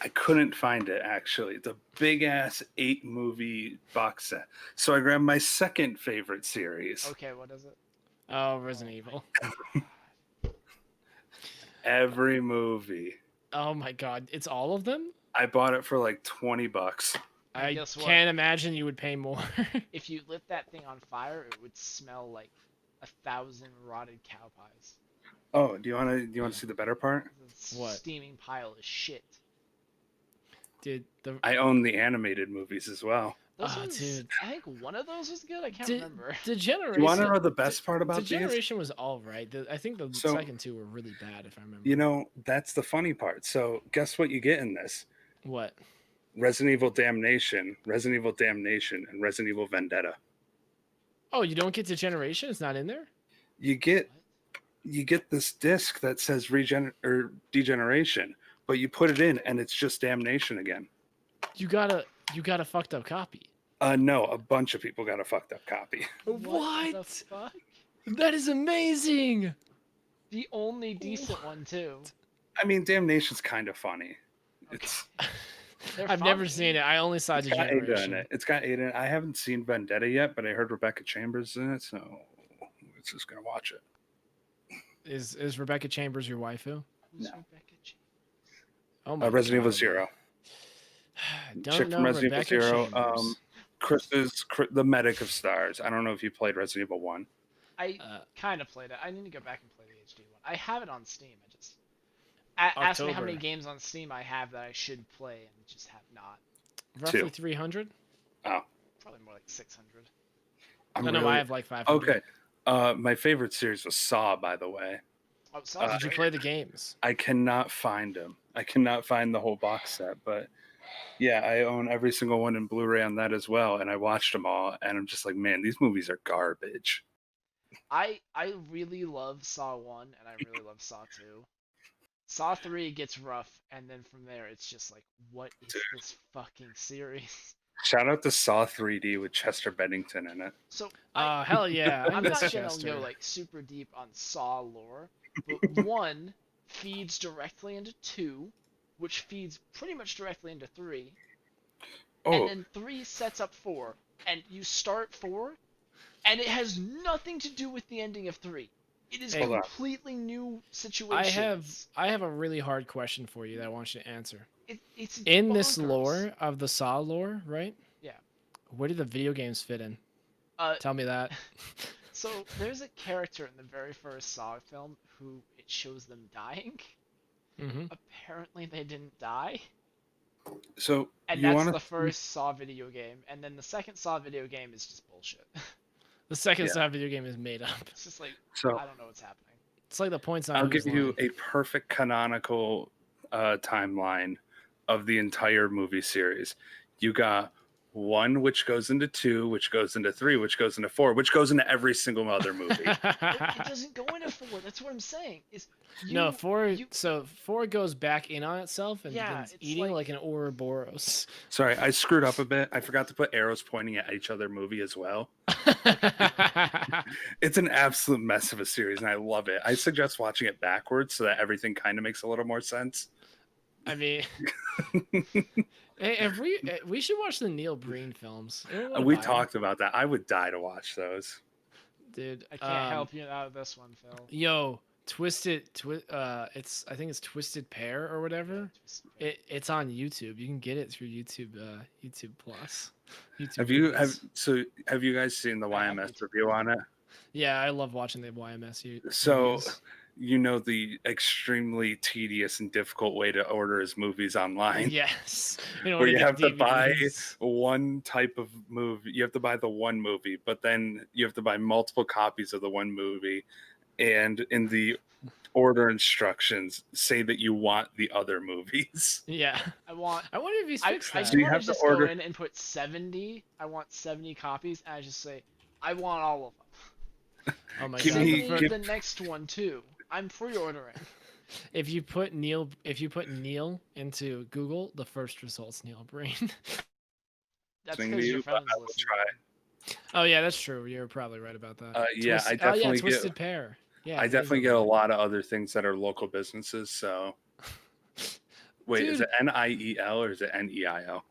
I couldn't find it actually. It's a big ass 8-movie box set. So I grabbed my second favorite series. Okay, what is it? Oh, Resident Evil. Every movie. Oh my god, it's all of them? I bought it for like $20. I guess what? can't imagine you would pay more. If you lit that thing on fire, it would smell like 1,000 rotted cow pies. Oh, do you want to see the better part? What? Steaming pile of shit. Dude, I own the animated movies as well. Those Oh, ones, dude. I think one of those was good. I can't remember. Degeneration. You want to know the best part about these? Degeneration was all right. I think the second two were really bad, if I remember. You know, that's the funny part. So guess what you get in this? What? Resident Evil Damnation, Resident Evil Damnation, and Resident Evil Vendetta. Oh, you don't get Degeneration? It's not in there? You get this disc that says Degeneration, but you put it in and it's just Damnation again. You got a fucked up copy. No, a bunch of people got a fucked up copy. What the fuck? That is amazing. The only decent one too. I mean, Damnation's kind of funny. It's I've never seen it. I only saw got Ada in Degeneration. it. It's got Ada in it. I haven't seen Vendetta yet, but I heard Rebecca Chambers in it, so I'm just gonna watch it. Is Rebecca Chambers your waifu? Who's No. Rebecca Chambers? Oh my Resident Evil God. Zero. Don't Chick know from Resident Rebecca Evil Zero. Chambers. Chris, the medic of stars. I don't know if you played Resident Evil 1. I kind of played it. I need to go back and play the HD one. I have it on Steam. I just ask me how many October. games on Steam I have that I should play and just have not. Roughly Two. 300? Oh, Probably more like 600. No, I have like 500. Okay. My favorite series was Saw, by the way. Oh, sounds Did you great. play the games? I cannot find them. I cannot find the whole box set, but yeah, I own every single one in Blu-ray on that as well, and I watched them all, and I'm just like, man, these movies are garbage. I really love Saw 1 and I really love Saw 2. Saw 3 gets rough, and then from there it's just like, what is this fucking series? Shout out to Saw 3D with Chester Bennington in it. So Hell yeah. I I'm miss not gonna Chester. go like super deep on Saw lore, but 1 feeds directly into 2, which feeds pretty much directly into 3, Oh, and then 3 sets up 4, and you start 4, and it has nothing to do with the ending of 3. It is Hold on. completely new situations. I have a really hard question for you that I want you to answer. It's In this bonkers. lore of the Saw lore, right? Yeah. Where do the video games fit in? Uh, Tell me that. So there's a character in the very first Saw film who it shows them dying. Mm-hmm. Apparently they didn't die. so And you that's want the first Saw video game. And then the second Saw video game is just bullshit. The second Yeah. Saw video game is made up. It's just like, So I don't know what's happening. It's like the points on I'll who's give you lying. a perfect canonical timeline of the entire movie series. You got 1, which goes into 2, which goes into 3, which goes into 4, which goes into every single other movie. It doesn't go into 4. That's what I'm saying. No, 4. So 4 goes back in on itself and Yeah, begins it's eating like- like an Ouroboros. Sorry, I screwed up a bit. I forgot to put arrows pointing at each other movie as well. It's an absolute mess of a series, and I love it. I suggest watching it backwards so that everything kind of makes a little more sense. I mean, hey, if we should watch the Neil Breen films. Anyone wanna We buy them? talked about that. I would die to watch those. Dude. I can't help you out of this one, Phil. Yo, it's I think it's Twisted Pair or whatever. It's on YouTube. You can get it through YouTube, YouTube Plus, YouTube Have you Movies. have you guys seen the I have YMS YouTube review on it? Yeah, I love watching the YMS So reviews. you know the extremely tedious and difficult way to order his movies online. Yes, in Where order you to get have to buy DVDs. one type of movie. You have to buy the one movie, but then you have to buy multiple copies of the one movie. And in the order instructions, say that you want the other movies. Yeah, I want. I wonder if he's fixed I that. do So you want to have to just go order. in and put 70. I want 70 copies, and I just say I want all of them. Oh my Give god! Send me, me give, the next one too. I'm pre-ordering. If you put Neil into Google, the first result's Neil Brain. That's listening to because your you, but friends I will listen. try. Oh yeah, that's true. You're probably right about that. Yeah, I Oh yeah, definitely get. Twisted Pair. Yeah, I it is definitely on get a there. lot of other things that are local businesses. So wait, is Dude, it NIEL or is it NEIL?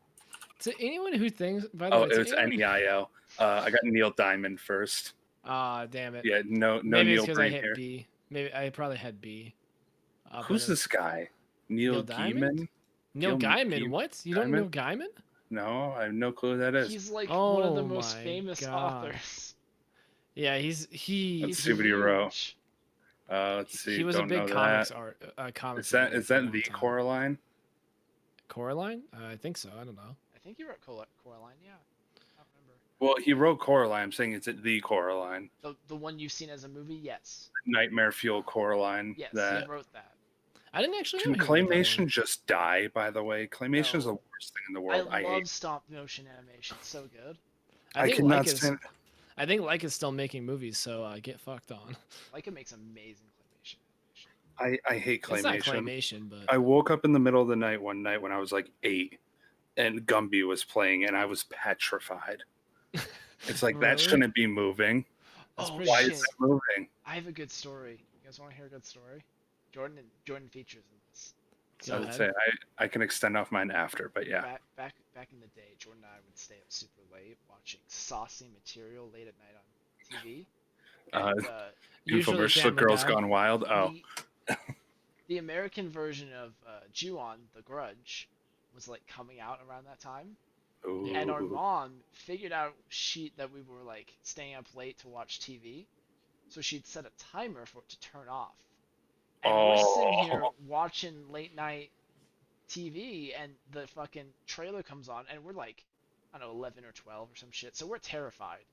to anyone who thinks, by the Oh, way, it to was anyone, NEIL. I got Neil Diamond first. ah, damn it. Yeah, no Maybe it's Neil because I Breen hit here. B. Maybe I probably had B. But Who's this guy? Neil Neil Diamond? Gaiman? Neil Gaiman? Gaiman? What? You don't know Neil Gaiman? No, I have no clue who that is. He's like one of the Oh most my famous god. authors. Yeah, Let's He's see what he wrote. huge. Let's he see. was a Don't know big that. comics Is that writer is for a that long the time. Coraline? Coraline? I think so. I don't know. I think he wrote Coraline. Yeah, I don't remember. Well, he wrote Coraline. I'm saying it's the Coraline. The one you've seen as a movie. Yes. Nightmare Fuel Coraline. Yes, That he wrote that. I didn't actually know can he wrote that claymation one. just die? By the way, claymation is the No. worst thing in the I world. I hate. love stop motion animation. It's so good. I think cannot Leica's stand. I think Leica's still making movies, so get fucked on. Leica makes amazing claymation animation. I hate It's not claymation. claymation, but I woke up in the middle of the night one night when I was like 8, and Gumby was playing, and I was petrified. It's like that Really? shouldn't be moving. That's Oh pretty Why shit! is it moving? I have a good story. You guys want to hear a good story? Jordan features in this. Go I would ahead. say I can extend off mine after, but yeah. Back in the day, Jordan and I would stay up super late watching saucy material late at night on TV. And, Usually Infomercial Family Girls Guy. Gone Wild. Oh, the American version of Ju-on, The Grudge, was like coming out around that time. ooh. And our mom figured out that we were like staying up late to watch TV, so she'd set a timer for it to turn off. And we're sitting here watching late night TV, and the fucking trailer comes on, and we're like, I don't know, 11 or 12 or some shit. So we're terrified,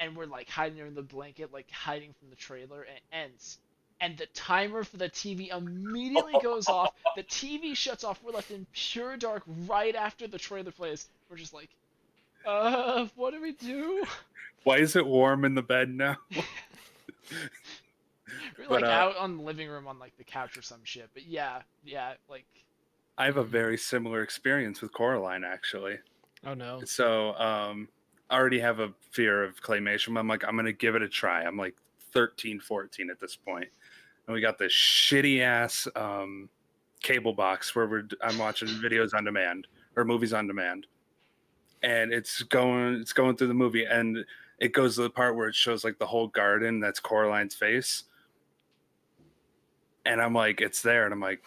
and we're like hiding under the blanket, like hiding from the trailer, and it ends. And the timer for the TV immediately goes off. The TV shuts off. We're left in pure dark right after the trailer plays. We're just like, what do we do? Why is it warm in the bed now? We're But, like out on the living room on like the couch or some shit. But yeah, like I have a very similar experience with Coraline, actually. Oh no. So, I already have a fear of claymation. I'm like, I'm going to give it a try. I'm like 13, 14 at this point. And we got this shitty ass cable box where I'm watching videos on demand or movies on demand. And it's going through the movie, and it goes to the part where it shows like the whole garden. That's Coraline's face. And I'm like, it's there. And I'm like,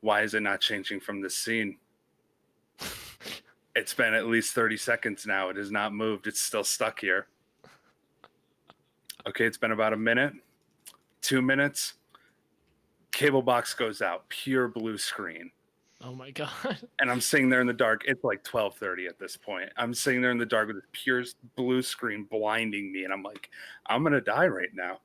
why is it not changing from this scene? It's been at least 30 seconds now. It has not moved. It's still stuck here. Okay, it's been about a minute, 2 minutes. Cable box goes out, pure blue screen. Oh my god. And I'm sitting there in the dark. It's like 12:30 at this point. I'm sitting there in the dark with this pure blue screen blinding me. And I'm like, I'm going to die right now.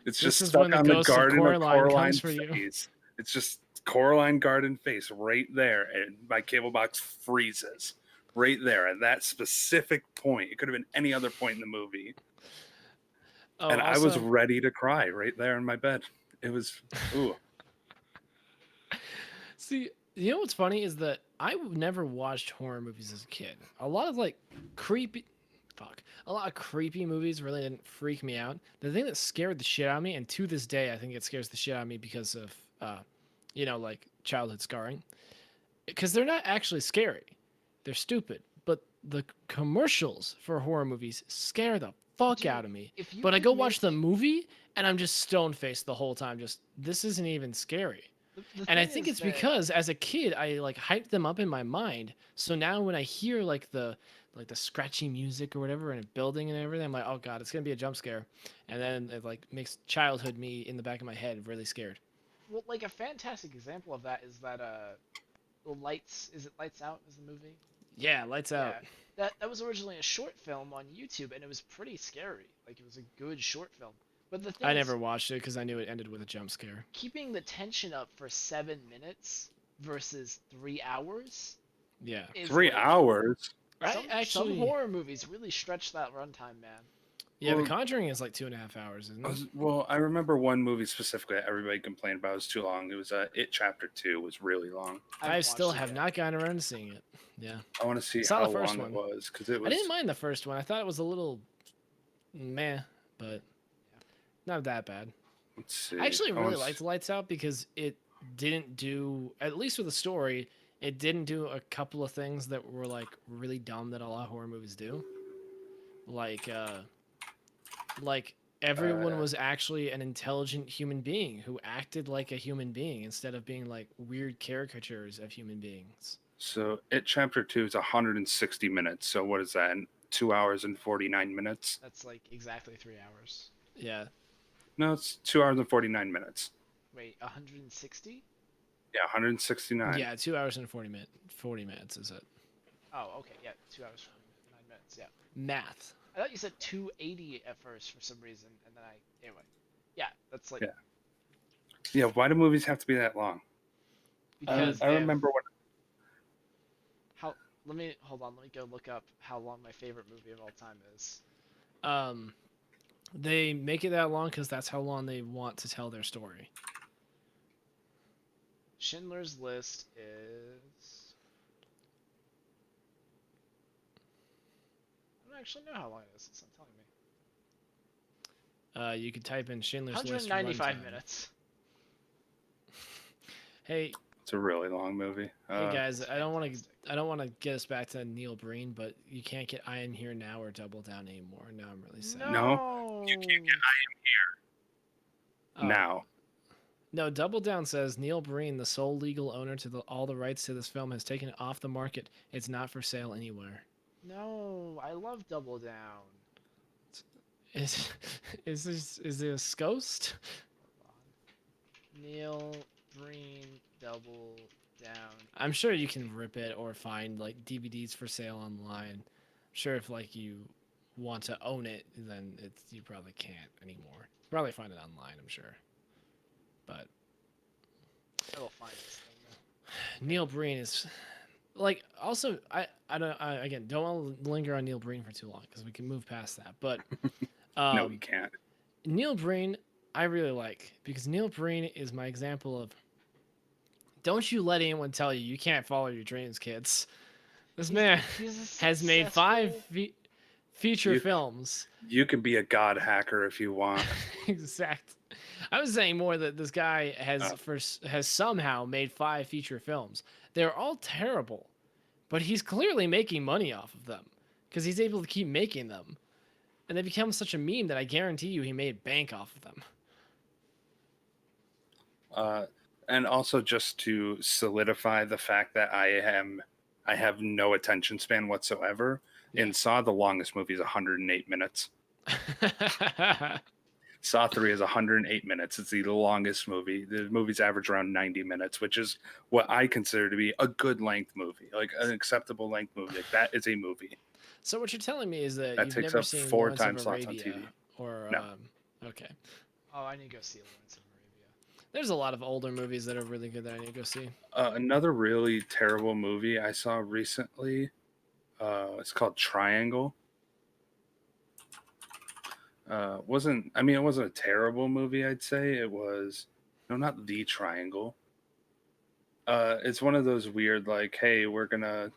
It's This just is stuck when the on the ghost of garden of Coraline comes Coraline's for you. face. It's just Coraline garden face right there. And my cable box freezes right there at that specific point. It could have been any other point in the movie. Oh, And I was also- ready to cry right there in my bed. It was, ooh. See, you know what's funny is that I never watched horror movies as a kid. A lot of a lot of creepy movies really didn't freak me out. The thing that scared the shit out of me, and to this day I think it scares the shit out of me because of, like childhood scarring, because they're not actually scary. They're stupid. but the commercials for horror movies scare the fuck Dude, out of me. if you But I could go watch make the movie and I'm just stone faced the whole time. Just this isn't even scary. the And I thing think is it's that because as a kid I like hyped them up in my mind. So now when I hear like the scratchy music or whatever and a building and everything, I'm like, oh god, it's gonna be a jump scare. And then it like makes childhood me in the back of my head really scared. well, like a fantastic example of that is that the Lights is it Lights Out is the movie? Yeah, lights out. Yeah. That was originally a short film on YouTube and it was pretty scary. Like it was a good short film. But the thing I is never watched it because I knew it ended with a jump scare. keeping the tension up for 7 minutes versus 3 hours Yeah. is 3 hours. I some actually horror movies really stretch that runtime, man. Yeah, The Well, Conjuring is like 2.5 hours, isn't it? well, I remember one movie specifically that everybody complained about. It was too long. It was It Chapter 2 was really long. I I haven't still watched it have yet. not gotten around to seeing it. Yeah. I want to see Saw how the first long it one. was because it I didn't was. mind the first one. I thought it was a little meh, but Yeah. not that bad. Let's see. I actually I really wanna liked Lights Out because it didn't do, at least with the story, it didn't do a couple of things that were like really dumb that a lot of horror movies do. Like like everyone Uh, was actually an intelligent human being who acted like a human being instead of being like weird caricatures of human beings. so It Chapter 2 is 160 minutes. So what is that? 2 hours and 49 minutes? That's like exactly 3 hours. Yeah. No, it's 2 hours and 49 minutes. Wait, 160? Yeah, 169. Yeah, 2 hours and 40 minutes is it. Oh, okay, yeah, 2 hours, 9 minutes, yeah. Math. I thought you said 280 at first for some reason, and then anyway. Yeah, that's like, Yeah. Yeah, why do movies have to be that long? because I they have, remember when. how, hold on, let me go look up how long my favorite movie of all time is. They make it that long because that's how long they want to tell their story. Schindler's List is, I don't actually know how long it is, it's not telling me. You could type in Schindler's List 195 runtime. minutes. Hey, It's a really long movie. hey guys, It's I don't want to fantastic. I don't want to get us back to Neil Breen, but you can't get I Am Here Now or Double Down anymore. Now I'm really sad. No! You can't get Oh, now. No, Double Down says Neil Breen, the sole legal owner to all the rights to this film, has taken it off the market. It's not for sale anywhere. No, I love Double Down. Is this ghost? Neil Breen Double Down. I'm sure you can rip it or find like DVDs for sale online. I'm sure if like you want to own it, then you probably can't anymore. Probably find it online, I'm sure. But I will find this thing though. Neil Breen is like also I again don't want to linger on Neil Breen for too long because we can move past that. But No, you can't. Neil Breen I really like because Neil Breen is my example of don't you let anyone tell you can't follow your dreams, kids. This man He's a has made five successful- feature You- films. You can be a god hacker if you want. Exact. I was saying more that this guy has somehow made 5 feature films. They're all terrible, but he's clearly making money off of them because he's able to keep making them, and they become such a meme that I guarantee you he made bank off of them. And also just to solidify the fact that I have no attention span whatsoever. Yeah. In Saw, the longest movie is 108 minutes. Saw 3 is 108 minutes. It's the longest movie. The movie's average around 90 minutes, which is what I consider to be a good length movie, like an acceptable length movie. Like, that is a movie. So what you're telling me is that That you've takes never up seen 4 Lawrence time of slots on Arabia, TV. or No. Okay. Oh, I need to go see Lawrence of Arabia. There's a lot of older movies that are really good that I need to go see. Another really terrible movie I saw recently. It's called Triangle. It wasn't a terrible movie, I'd say. It was not The Triangle. It's one of those weird, like, hey, we're gonna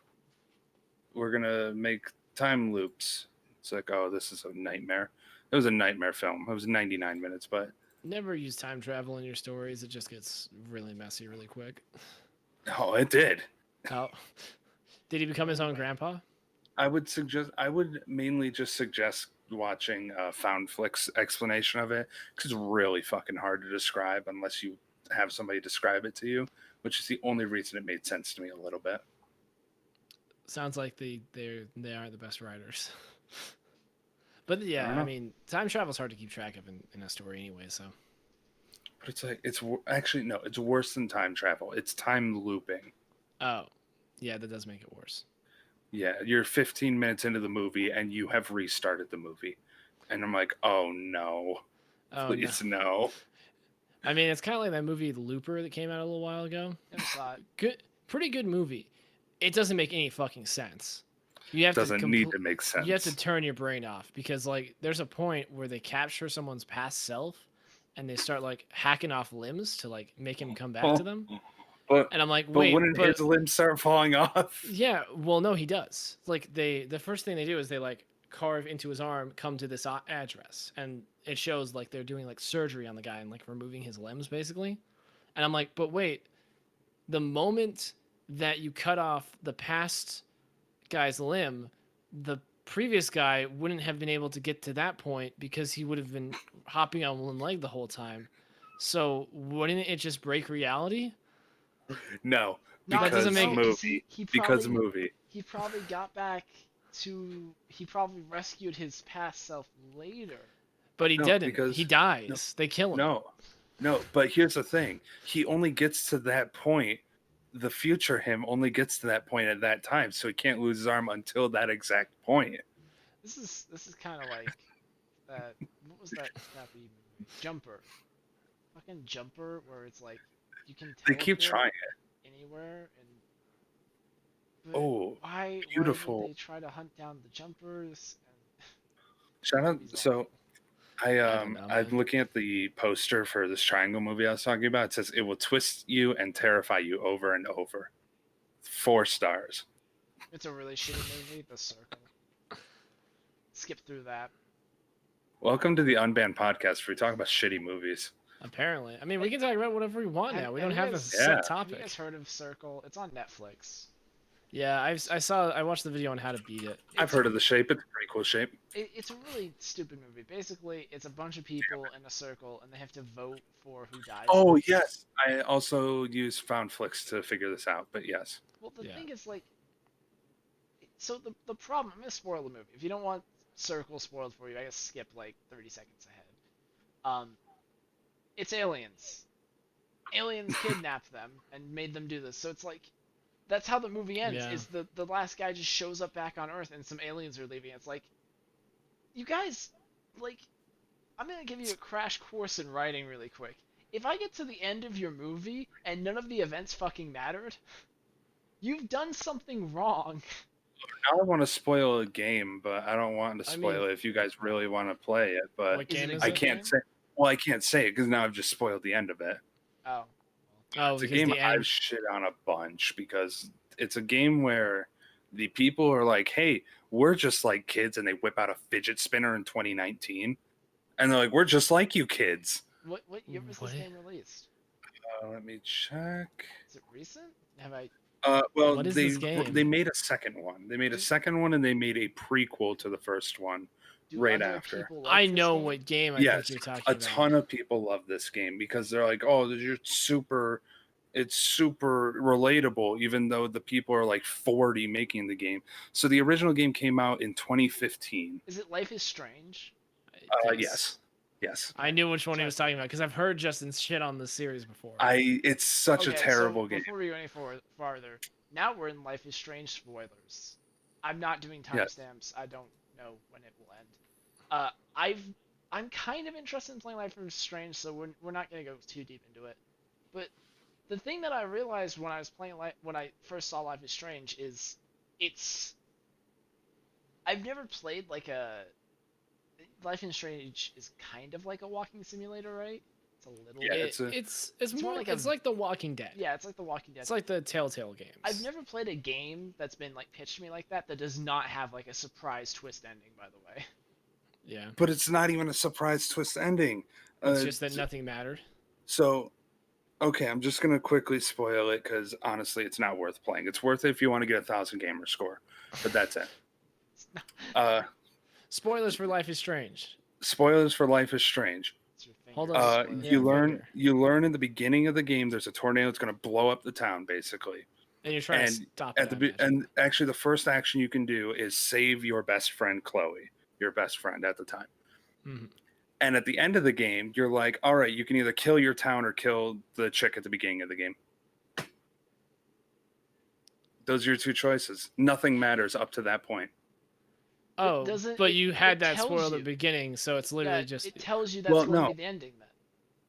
make time loops. It's like, oh, this is a nightmare. It was a nightmare film. It was 99 minutes, but Never use time travel in your stories. It just gets really messy really quick. oh, it did. Oh, did he become his own grandpa? I would mainly just suggest watching Found Flick's explanation of it because it's really fucking hard to describe unless you have somebody describe it to you, which is the only reason it made sense to me a little bit. Sounds like they are the best writers. But I yeah, don't I know, mean, time travel's hard to keep track of in a story anyway. So but it's like actually no, it's worse than time travel. It's time looping. oh, yeah, that does make it worse. Yeah, you're 15 minutes into the movie and you have restarted the movie, and I'm like, oh no, Oh no. please no. I mean, it's kind of like that movie Looper that came out a little while ago. Never saw it. Good, pretty good movie. It doesn't make any fucking sense. You have to Doesn't need to make you have to sense. turn your brain off because like there's a point where they capture someone's past self and they start like hacking off limbs to like make him come back to Well, them. but And I'm like, but wait, wouldn't but his limbs start falling off? yeah, well, no, he does. Like the first thing they do is they like carve into his arm, come to this address, and it shows like they're doing like surgery on the guy and like removing his limbs basically. And I'm like, but wait, the moment that you cut off the past guy's limb, the previous guy wouldn't have been able to get to that point because he would have been hopping on one leg the whole time. So wouldn't it just break reality? No, No, That doesn't because make- no, 'cause movie. he Because probably movie. he probably got back to he probably rescued his past self later. But he No, didn't. because He dies. They kill him. no. But here's the thing: he only gets to that point. The future him only gets to that point at that time, so he can't lose his arm until that exact point. This is kind of like that. What was that crappy movie? Jumper. Fucking Jumper, where it's like you can They keep teleport trying. anywhere, and but Oh, why beautiful! would they try to hunt down the jumpers? And Shout out. movies So I don't know, I'm man. looking at the poster for this triangle movie I was talking about. It says it will twist you and terrify you over and over. 4 stars. it's a really shitty movie. The Circle. Skip through that. Welcome to the Unbanned podcast where we talk about shitty movies. Apparently. I mean, we can talk about whatever we want now. We don't you have a guys- set Yeah. Have you topic. guys heard of Circle? It's on Netflix. Yeah, I watched the video on how to beat it. I've heard of the shape. It's a pretty cool shape. It's a really stupid movie. Basically, it's a bunch of people in a circle, and they have to vote for who dies. Oh, yes. I also use Found Flicks to figure this out, but yes. Well, the Yeah. thing is, like, so the problem. I'm gonna spoil the movie. If you don't want Circle spoiled for you, I guess skip like 30 seconds ahead. It's aliens. Aliens kidnapped them and made them do this. So it's like, that's how the movie ends. Yeah. Is the last guy just shows up back on Earth and some aliens are leaving. It's like, you guys, like, I'm gonna give you a crash course in writing really quick. If I get to the end of your movie and none of the events fucking mattered, you've done something wrong. Now I want to spoil a game, but I don't want to I spoil mean- it if you guys really want to play it. But What Is it game a is I it? good can't game? say. Well, I can't say it because now I've just spoiled the end of it. Oh. Oh, It's a because game the I've end. shit on a bunch because it's a game where the people are like, "Hey, we're just like kids," and they whip out a fidget spinner in 2019, and they're like, "We're just like you kids." What year was What? this game released? Let me check. Is it recent? Have I? Well, What is they this game? they made a second one. They made a second one, and they made a prequel to the first one Do right other after. people like I this know game? what game I Yes, think you're talking a about. ton of people love this game because they're like, "Oh, it's super relatable," even though the people are like 40 making the game. So the original game came out in 2015. Is it Life is Strange? Yes. I knew which one he was talking about because I've heard Justin's shit on this series before. It's such a Okay, terrible so game. Before we go any farther, now we're in Life is Strange spoilers. I'm not doing Yes. timestamps. I don't know when it will end. I'm kind of interested in playing Life is Strange, so we're not gonna go too deep into it. But the thing that I realized when I was playing when I first saw Life is Strange is I've never played like a Life is Strange is kind of like a walking simulator, right? It's a little Yeah, bit. It's more like it's like The Walking Dead. Yeah, it's like The Walking Dead. It's like the Telltale games. I've never played a game that's been like pitched to me like that does not have like a surprise twist ending, by the way. Yeah. But it's not even a surprise twist ending. It's just that nothing mattered. So, okay, I'm just gonna quickly spoil it because honestly, it's not worth playing. It's worth it if you want to get 1,000 gamer score, but that's it. Uh, Spoilers for Life is Strange. spoilers for Life is Strange. It's your Hold finger. up. Spoiler. Yeah, finger. You learn in the beginning of the game there's a tornado that's going to blow up the town basically. And you're trying to And stop it. and actually the first action you can do is save your best friend Chloe, your best friend at the time. Mhm. And at the end of the game, you're like, all right, you can either kill your town or kill the chick at the beginning of the game. Those are your two choices. Nothing matters up to that point. Oh, doesn't- but it- you had it that tells spoiled at you. the beginning, so it's literally Yeah, just. it tells you that's Well, going to no. be the ending then.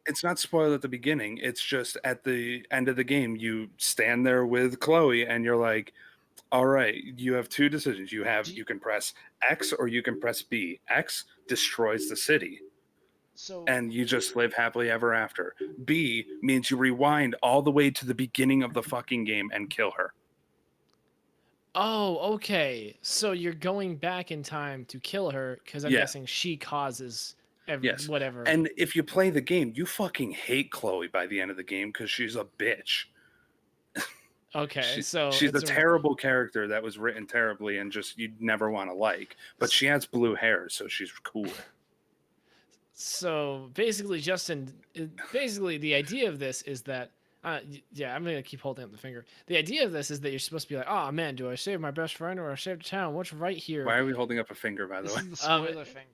It's not spoiled at the beginning. It's just at the end of the game, you stand there with Chloe and you're like, all right, you have two decisions. You can press X or you can press B. X destroys the city. So And you just live happily ever after. B means you rewind all the way to the beginning of the fucking game and kill her. Oh, okay. So you're going back in time to kill her because I'm Yeah. guessing she causes Yes. whatever. And if you play the game, you fucking hate Chloe by the end of the game because she's a bitch. Okay, so she's a it's terrible character that was written terribly and just you'd never want to like. But she has blue hair, so she's cool. So basically, Justin, basically the idea of this is that, yeah, I'm gonna keep holding up the finger. The idea of this is that you're supposed to be like, oh man, do I save my best friend or I save the town? What's right here? Why are we holding up a finger, by the this way? is the spoiler finger.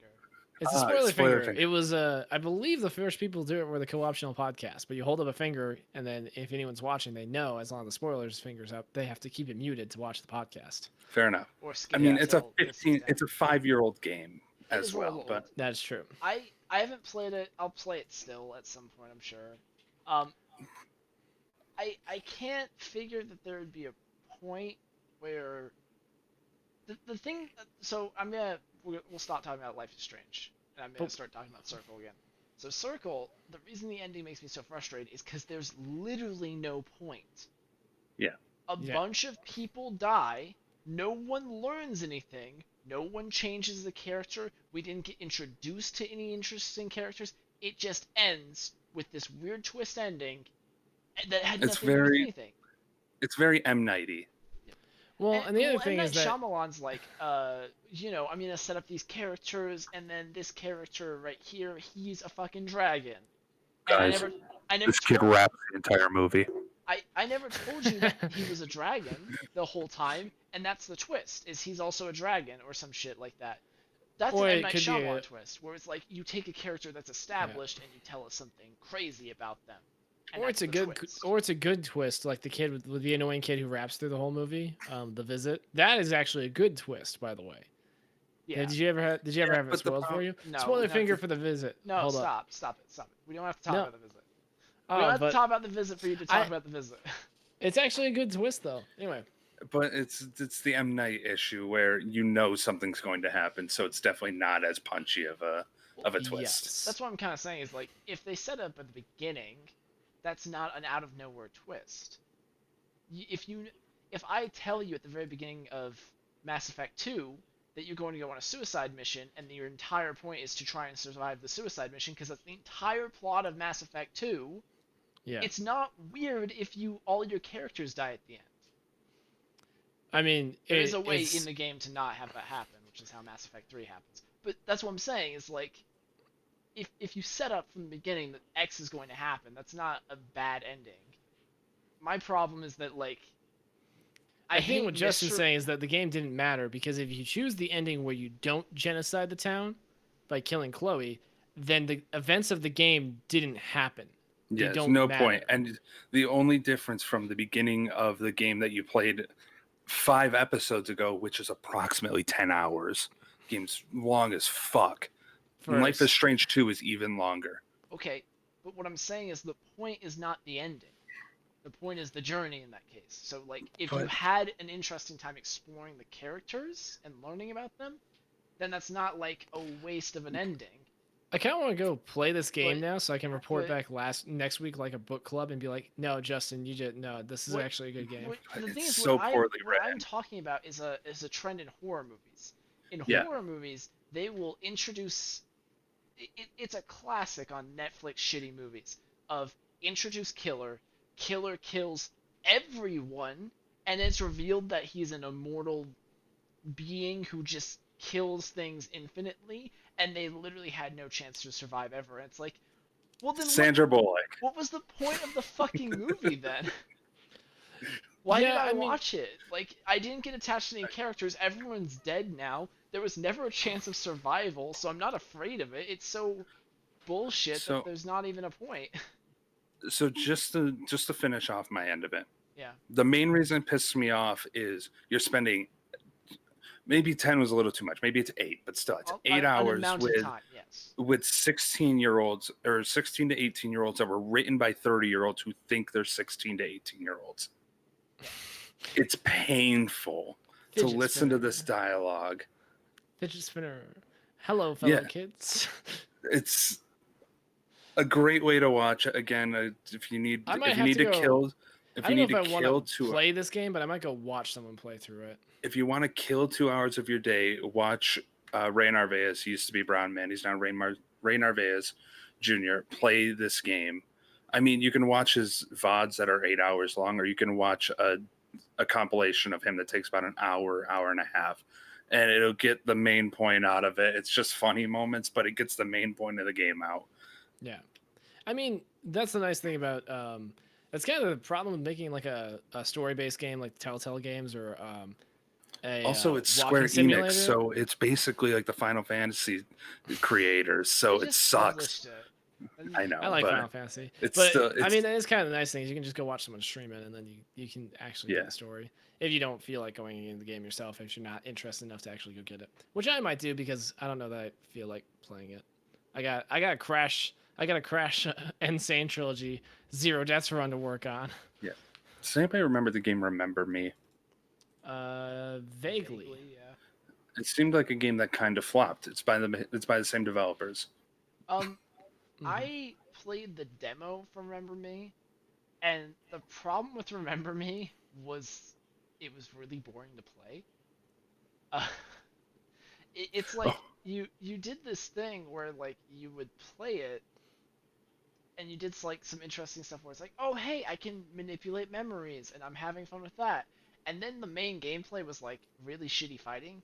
It's a spoiler spoiler finger. finger. It was, I believe the first people to do it were the co-optional podcast. But you hold up a finger, and then if anyone's watching, they know as long as the spoilers finger's up, they have to keep it muted to watch the podcast. Fair enough. Or I skip mean, it it's a till this is 15, done. it's a 5-year-old game It as is a well, little but old. That's true. I haven't played it. I'll play it still at some point, I'm sure. I can't figure that there would be a point where the thing. So we'll stop talking about Life is Strange, and I'm gonna start talking about Circle again. So Circle, the reason the ending makes me so frustrated is because there's literally no point. Yeah. A bunch of people die. No one learns anything. No one changes the character. We didn't get introduced to any interesting characters. It just ends with this weird twist ending that had nothing to do with anything. It's very M. Nighty. Well, and the other thing is that Shyamalan's like, I'm gonna set up these characters, and then this character right here, he's a fucking dragon. And Guys, I never this kid told- raps the entire movie. I never told you that he was a dragon the whole time, and that's the twist, is he's also a dragon or some shit like that. That's Or an it M. Night could be Shyamalan twist, where it's like you take a character that's established and you tell us something crazy about them. And or that's it's a the good, twist. or it's a good twist, like the kid with the annoying kid who raps through the whole movie. The Visit. That is actually a good twist, by the way. Yeah. Did you ever have it but the spoiled for you? No, Spoiler we have finger to- for The Visit. No, Hold up. stop it. We don't have to talk No. about the visit. We don't have but to talk about the visit for you to talk about the visit. it's actually a good twist, though. Anyway. But it's the M. Night issue where you know something's going to happen, so it's definitely not as punchy of a twist. Yes. That's what I'm kind of saying is like if they set up at the beginning, that's not an out of nowhere twist. If I tell you at the very beginning of Mass Effect 2 that you're going to go on a suicide mission and your entire point is to try and survive the suicide mission because that's the entire plot of Mass Effect 2, Yeah. it's not weird if all your characters die at the end. I mean, There is a way in the game to not have that happen, which is how Mass Effect 3 happens. But that's what I'm saying is like, if you set up from the beginning that X is going to happen, that's not a bad ending. My problem is that like, I think what Justin's saying is that the game didn't matter because if you choose the ending where you don't genocide the town by killing Chloe, then the events of the game didn't happen. They Yes, don't no matter. point. And the only difference from the beginning of the game that you played 5 episodes ago, which is approximately 10 hours, game's long as fuck. And Life is Strange 2 is even longer. Okay, but what I'm saying is the point is not the ending. The point is the journey in that case. So like, if you had an interesting time exploring the characters and learning about them, then that's not like a waste of an ending. I kind of want to go play this game But- now so I can report but- back next week like a book club and be like, no, Justin, this is What- actually a good game. The thing It's is, so what poorly I'm written. talking about is a trend in horror movies. In Yeah. horror movies, they will introduce. It's a classic on Netflix shitty movies of introduce killer kills everyone, and it's revealed that he's an immortal being who just kills things infinitely, and they literally had no chance to survive ever. And it's like, well then Sandra Bullock. what was the point of the fucking movie then? Why did Yeah, I I mean, watch it? Like, I didn't get attached to any characters. Everyone's dead now. There was never a chance of survival, so I'm not afraid of it. It's so bullshit that So there's not even a point. so just to finish off my end of it, Yeah. the main reason it pisses me off is you're spending, maybe 10 was a little too much, maybe it's 8, but still it's Well, 8 an hours amount of time, yes. with 16-year-olds or 16 to 18-year-olds that were written by 30-year-olds who think they're 16 to 18-year-olds. Yeah. It's painful to Fidget listen to spinner. this dialogue. Fidget spinner. Hello, fellow Yeah. kids. It's a great way to watch it. Again, if you need I might if you have need to to go- kill if I you don't know need if to I kill want to two play this game, but I might go watch someone play through it. if you want to kill 2 hours of your day, watch Ray Narvaez. He used to be Brown Man. He's now Ray Narvaez Jr. Play this game. I mean, you can watch his VODs that are 8 hours long, or you can watch a compilation of him that takes about an hour, hour and a half, and it'll get the main point out of it. It's just funny moments, but it gets the main point of the game out. Yeah. I mean, that's the nice thing about that's kind of the problem with making like a story-based game like Telltale games or a Also, it's walking Square simulator. Enix, so it's basically like the Final Fantasy creators. So They it just sucks. published it. And I know, I like but Final Fantasy, it's but still. I mean, that is kind of the nice thing is you can just go watch someone stream it, and then you can actually Yeah. get the story if you don't feel like going into the game yourself. If you're not interested enough to actually go get it, which I might do because I don't know that I feel like playing it. I got a Crash Insane Trilogy Zero Deaths run to work on. Yeah. Does anybody remember the game Remember Me? Vaguely. yeah. It seemed like a game that kind of flopped. It's by the same developers. Um, Mhm. I played the demo from Remember Me, and the problem with Remember Me was it was really boring to play. Uh, it's like Oh. you did this thing where like you would play it, and you did like some interesting stuff where it's like, oh hey, I can manipulate memories, and I'm having fun with that. And then the main gameplay was like really shitty fighting.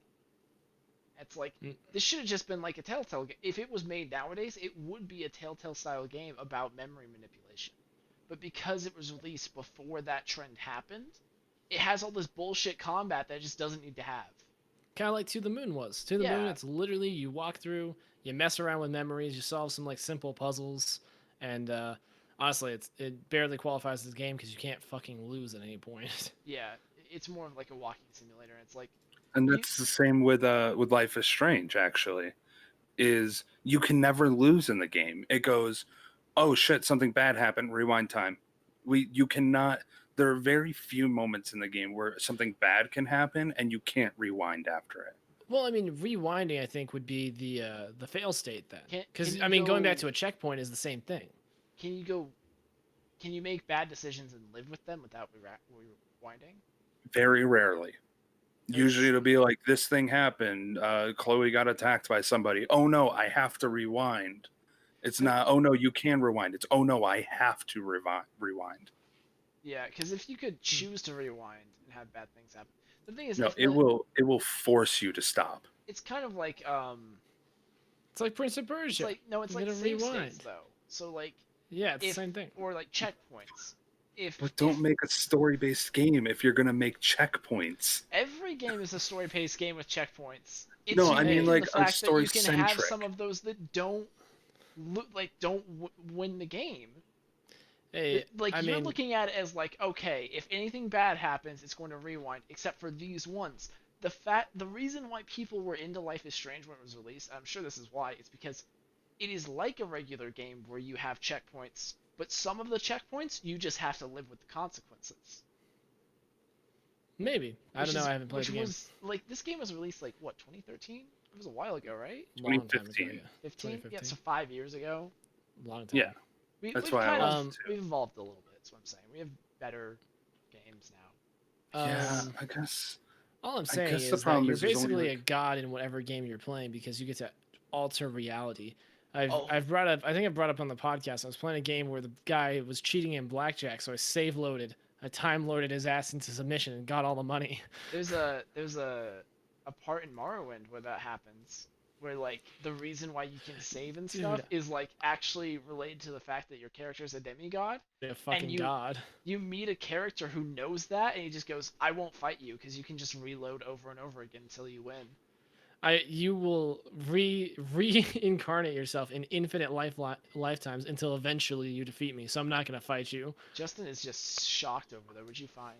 It's like Mm. this should have just been like a Telltale game. If it was made nowadays, it would be a Telltale style game about memory manipulation. But because it was released before that trend happened, it has all this bullshit combat that it just doesn't need to have. Kind of like To the Moon was. To the Moon, Yeah. it's literally you walk through, you mess around with memories, you solve some like simple puzzles, and honestly, it barely qualifies as a game because you can't fucking lose at any point. Yeah, it's more of like a walking simulator. It's like And that's the same with Life is Strange, actually. Is you can never lose in the game. It goes, oh shit, something bad happened, rewind time. You cannot there are very few moments in the game where something bad can happen and you can't rewind after it. Well, I mean, rewinding I think would be the fail state then, Can because you I mean, going back go- to a checkpoint is the same thing. can you go? Can you make bad decisions and live with them without rewinding? Very rarely. Usually It's- it'll be like this thing happened. Chloe got attacked by somebody. Oh no, I have to rewind. It's not. Oh no, you can rewind. It's oh no, I have to rewind. Yeah, because if you could choose to rewind and have bad things happen, the thing is, No, if it will force you to stop. it's kind of like It's like Prince of Persia. it's like no, it's You like gotta save rewind. states though. So like Yeah, it's if the same thing. or like checkpoints. But don't make a story-based game if you're gonna make checkpoints. Every game is a story-paced game with checkpoints. It's No, I mean, unique in like, the a fact that you can have story-centric. some of those that don't win the game. Hey, Like I you're mean, looking at it as like, okay, if anything bad happens, it's going to rewind, except for these ones. The reason why people were into Life is Strange when it was released, I'm sure this is why, it's because it is like a regular game where you have checkpoints, but some of the checkpoints you just have to live with the consequences. maybe. I don't know. I haven't played Which the game. was like this game was released like what 2013? It was a while ago, right? Long time ago, 2015. yeah. 15? Yeah, 2015. so 5 years ago. Long time. Yeah, that's We've why I kind of watched it. we've evolved a little bit. That's what I'm saying. We have better games now. Yeah, Um, I guess. all I'm I saying guess is the that problem you're is there's only, basically like- a god in whatever game you're playing because you get to alter reality. I've Oh. I've brought up. I think I brought up on the podcast. I was playing a game where the guy was cheating in blackjack, so I save loaded. I time loaded his ass into submission and got all the money. There's a a part in Morrowind where that happens, where like the reason why you can save and stuff Dude, is like actually related to the fact that your character's a demigod, a and fucking god. you meet a character who knows that, and he just goes, "I won't fight you because you can just reload over and over again until you win." You will reincarnate yourself in infinite lifetimes until eventually you defeat me. So I'm not gonna fight you. Justin is just shocked over there. What'd you find?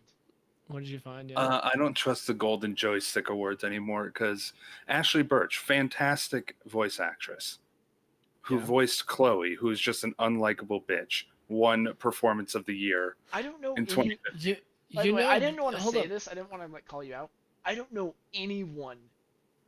What did you find? Yeah. I don't trust the Golden Joystick Awards anymore because Ashley Birch, fantastic voice actress, who Yeah. voiced Chloe, who's just an unlikable bitch, won Performance of the Year I don't know in any. 2015. By You the way, know. I didn't want to Hold say up. this. I didn't want to like call you out. I don't know anyone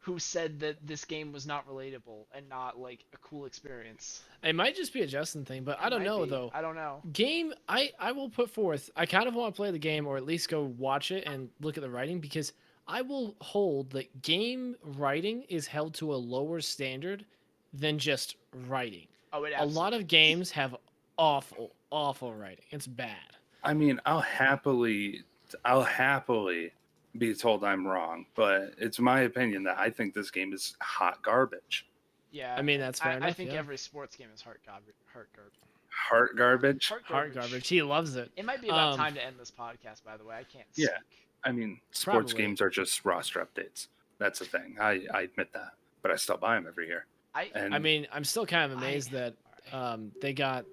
who said that this game was not relatable and not like a cool experience. It might just be a Justin thing, but I It don't might know be. though. I don't know. Game, I will put forth. I kind of want to play the game or at least go watch it and look at the writing because I will hold that game writing is held to a lower standard than just writing. Oh, it A lot absolutely of is. games have awful writing. It's bad. I mean, I'll happily be told I'm wrong, but it's my opinion that I think this game is hot garbage. Yeah, I mean, and that's fair I enough. think Yeah. every sports game is heart garbage. Heart garbage? Heart Heart garbage. garbage. He loves it. It might be about time to end this podcast. By the way, I can't Yeah. speak. I mean, sports Probably. games are just roster updates. That's the thing. I admit that, but I still buy them every year. I And I mean, I'm still kind of amazed that alright. they got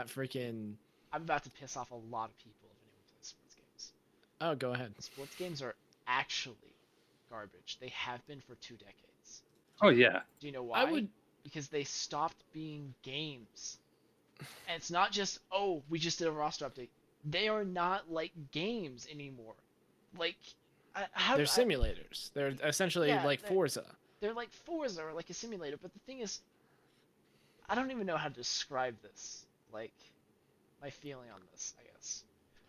freaking. I'm about to piss off a lot of people if anyone plays sports games. Oh, go ahead. Sports games are actually garbage. They have been for 2 decades. oh yeah, Do you know why? I would. Because they stopped being games. And it's not just, oh, we just did a roster update. They are not like games anymore. Like, They're simulators. They're essentially Yeah, like Forza. they're like Forza or like a simulator. But the thing is, I don't even know how to describe this. Like, my feeling on this, I guess.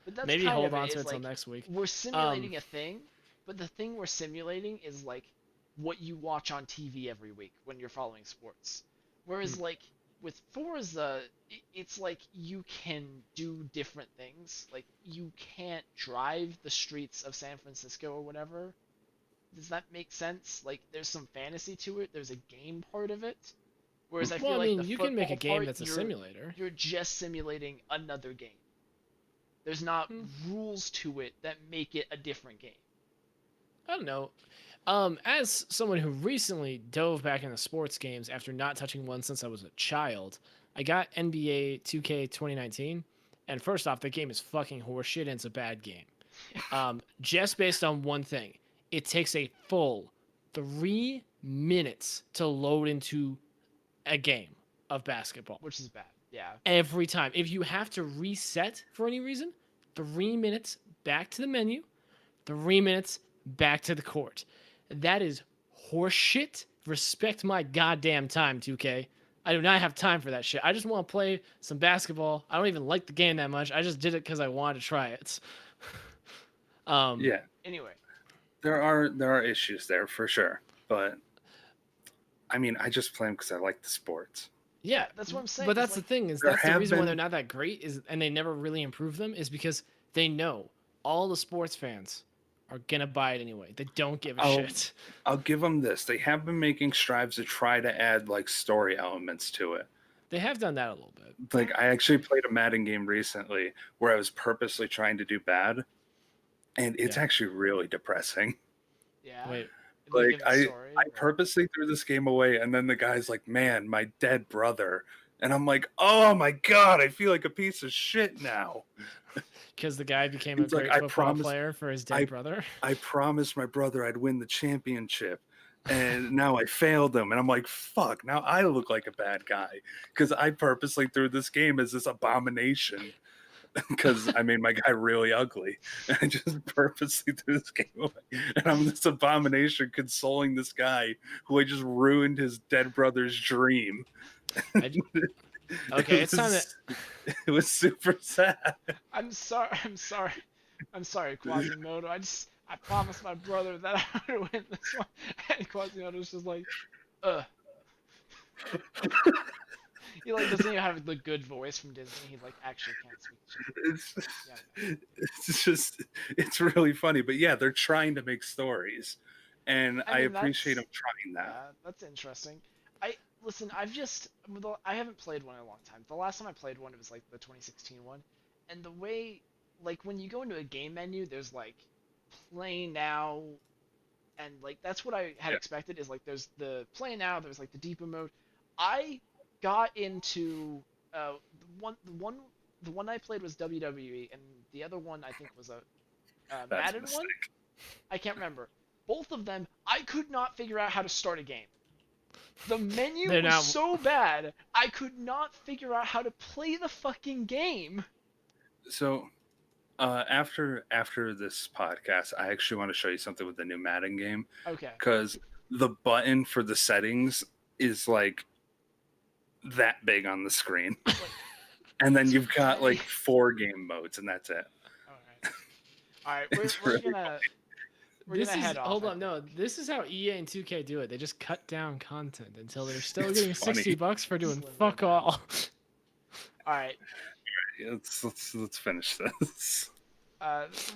But that's Maybe kind hold of on it, to is it till like, next week. we're simulating a thing, but the thing we're simulating is like what you watch on TV every week when you're following sports. Whereas like with Forza, it's like you can do different things. Like you can't drive the streets of San Francisco or whatever. Does that make sense? Like there's some fantasy to it. There's a game part of it. Whereas I Well, feel I like mean, the you can make a football game part, that's a simulator. you're just simulating another game. There's not Hmm. rules to it that make it a different game. I don't know. As someone who recently dove back into sports games after not touching one since I was a child, I got NBA 2K 2019, and first off, the game is fucking horseshit and it's a bad game. Just based on one thing, it takes a full 3 minutes to load into a game of basketball. Which is bad. Yeah. Every time. If you have to reset for any reason, 3 minutes back to the menu, 3 minutes back to the court. That is horseshit. Respect my goddamn time, 2K. I do not have time for that shit. I just want to play some basketball. I don't even like the game that much. I just did it because I wanted to try it. yeah. Anyway, There are issues there for sure, but I mean, I just play them because I like the sports. Yeah, that's what I'm saying. But It's that's the like, thing is there that's the have reason why been- they're not that great is and they never really improve them is because they know all the sports fans are gonna buy it anyway. They don't give a shit. I'll give them this. They have been making strides to try to add like story elements to it. They have done that a little bit. Like I actually played a Madden game recently where I was purposely trying to do bad, and it's Yeah. actually really depressing. yeah. Wait, They Like give the I story, I or- purposely threw this game away, and then the guy's like, "Man, my dead brother," and I'm like, "Oh my god, I feel like a piece of shit now." because the guy became a It's like, great I football promised- player for his dead brother. I promised my brother I'd win the championship, and now I failed him, and I'm like, "Fuck!" Now I look like a bad guy because I purposely threw this game as this abomination. Because I made my guy really ugly. And I just purposely threw this game away. And I'm this abomination consoling this guy who I just ruined his dead brother's dream. Okay, it's time to. It was super sad. I'm sorry. I'm sorry, Quasimodo. I promised my brother that I would win this one, and Quasimodo's just like, ugh. He like doesn't even have the good voice from Disney. He like actually can't speak shit. It's just it's really funny. But yeah, they're trying to make stories. and I I mean, appreciate that's him trying that. yeah, that's interesting. Listen. I haven't played one in a long time. The last time I played one, it was like the 2016 one, and the way, like, when you go into a game menu, there's like play now, and like that's what I had Yeah, expected. Is like there's the play now, there's like the deeper mode. I got into the one I played was WWE, and the other one I think was a that's a Madden one. mistake. I can't remember. Both of them, I could not figure out how to start a game. The menu They're was not. so bad, I could not figure out how to play the fucking game. So after this podcast, I actually want to show you something with the new Madden game Okay. because the button for the settings is like that big on the screen, Like, and then it's you've got funny. like 4 game modes, and that's it. All right. All right. We're, It's we're really gonna we're This gonna is head off. hold I on, think. no. This is how EA and 2K do it. They just cut down content until they're still It's getting funny. $60 for doing Slim fuck that down. all. All right. Let's finish this.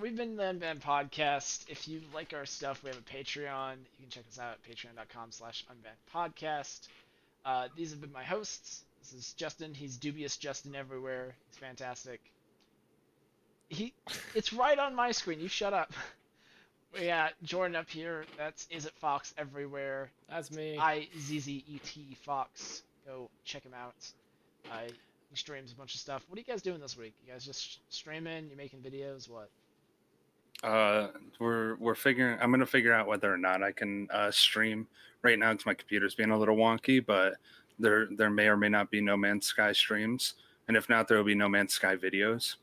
We've been the Unbanned Podcast. If you like our stuff, we have a Patreon. You can check us out at patreon.com/unbannedpodcast. These have been my hosts. This is Justin. He's Dubious Justin everywhere. He's fantastic. It's right on my screen. You shut up. We got Jordan up here. That's Is It Fox everywhere. That's me. IZZET Fox. Go check him out. He streams a bunch of stuff. What are you guys doing this week? You guys just streaming? You making videos? What? We're figuring. I'm gonna figure out whether or not I can stream right now because my computer's being a little wonky. But there may or may not be No Man's Sky streams, and if not, there will be No Man's Sky videos.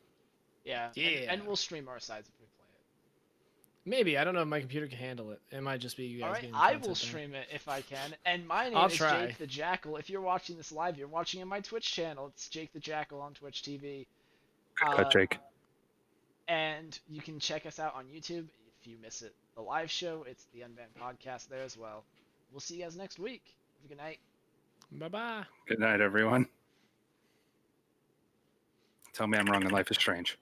Yeah. Yeah. And we'll stream our sides if we play it. Maybe. I don't know if my computer can handle it. It might just be you guys All right. getting I content will there. stream it if I can. And my name I'll is try. Jake the Jackal. If you're watching this live, you're watching on my Twitch channel. It's Jake the Jackal on Twitch TV. Good cut, Jake. And you can check us out on YouTube if you miss it. The live show, it's the Unbanned Podcast there as well. We'll see you guys next week. Have a good night. Bye-bye. Good night, everyone. Tell me I'm wrong and life is strange.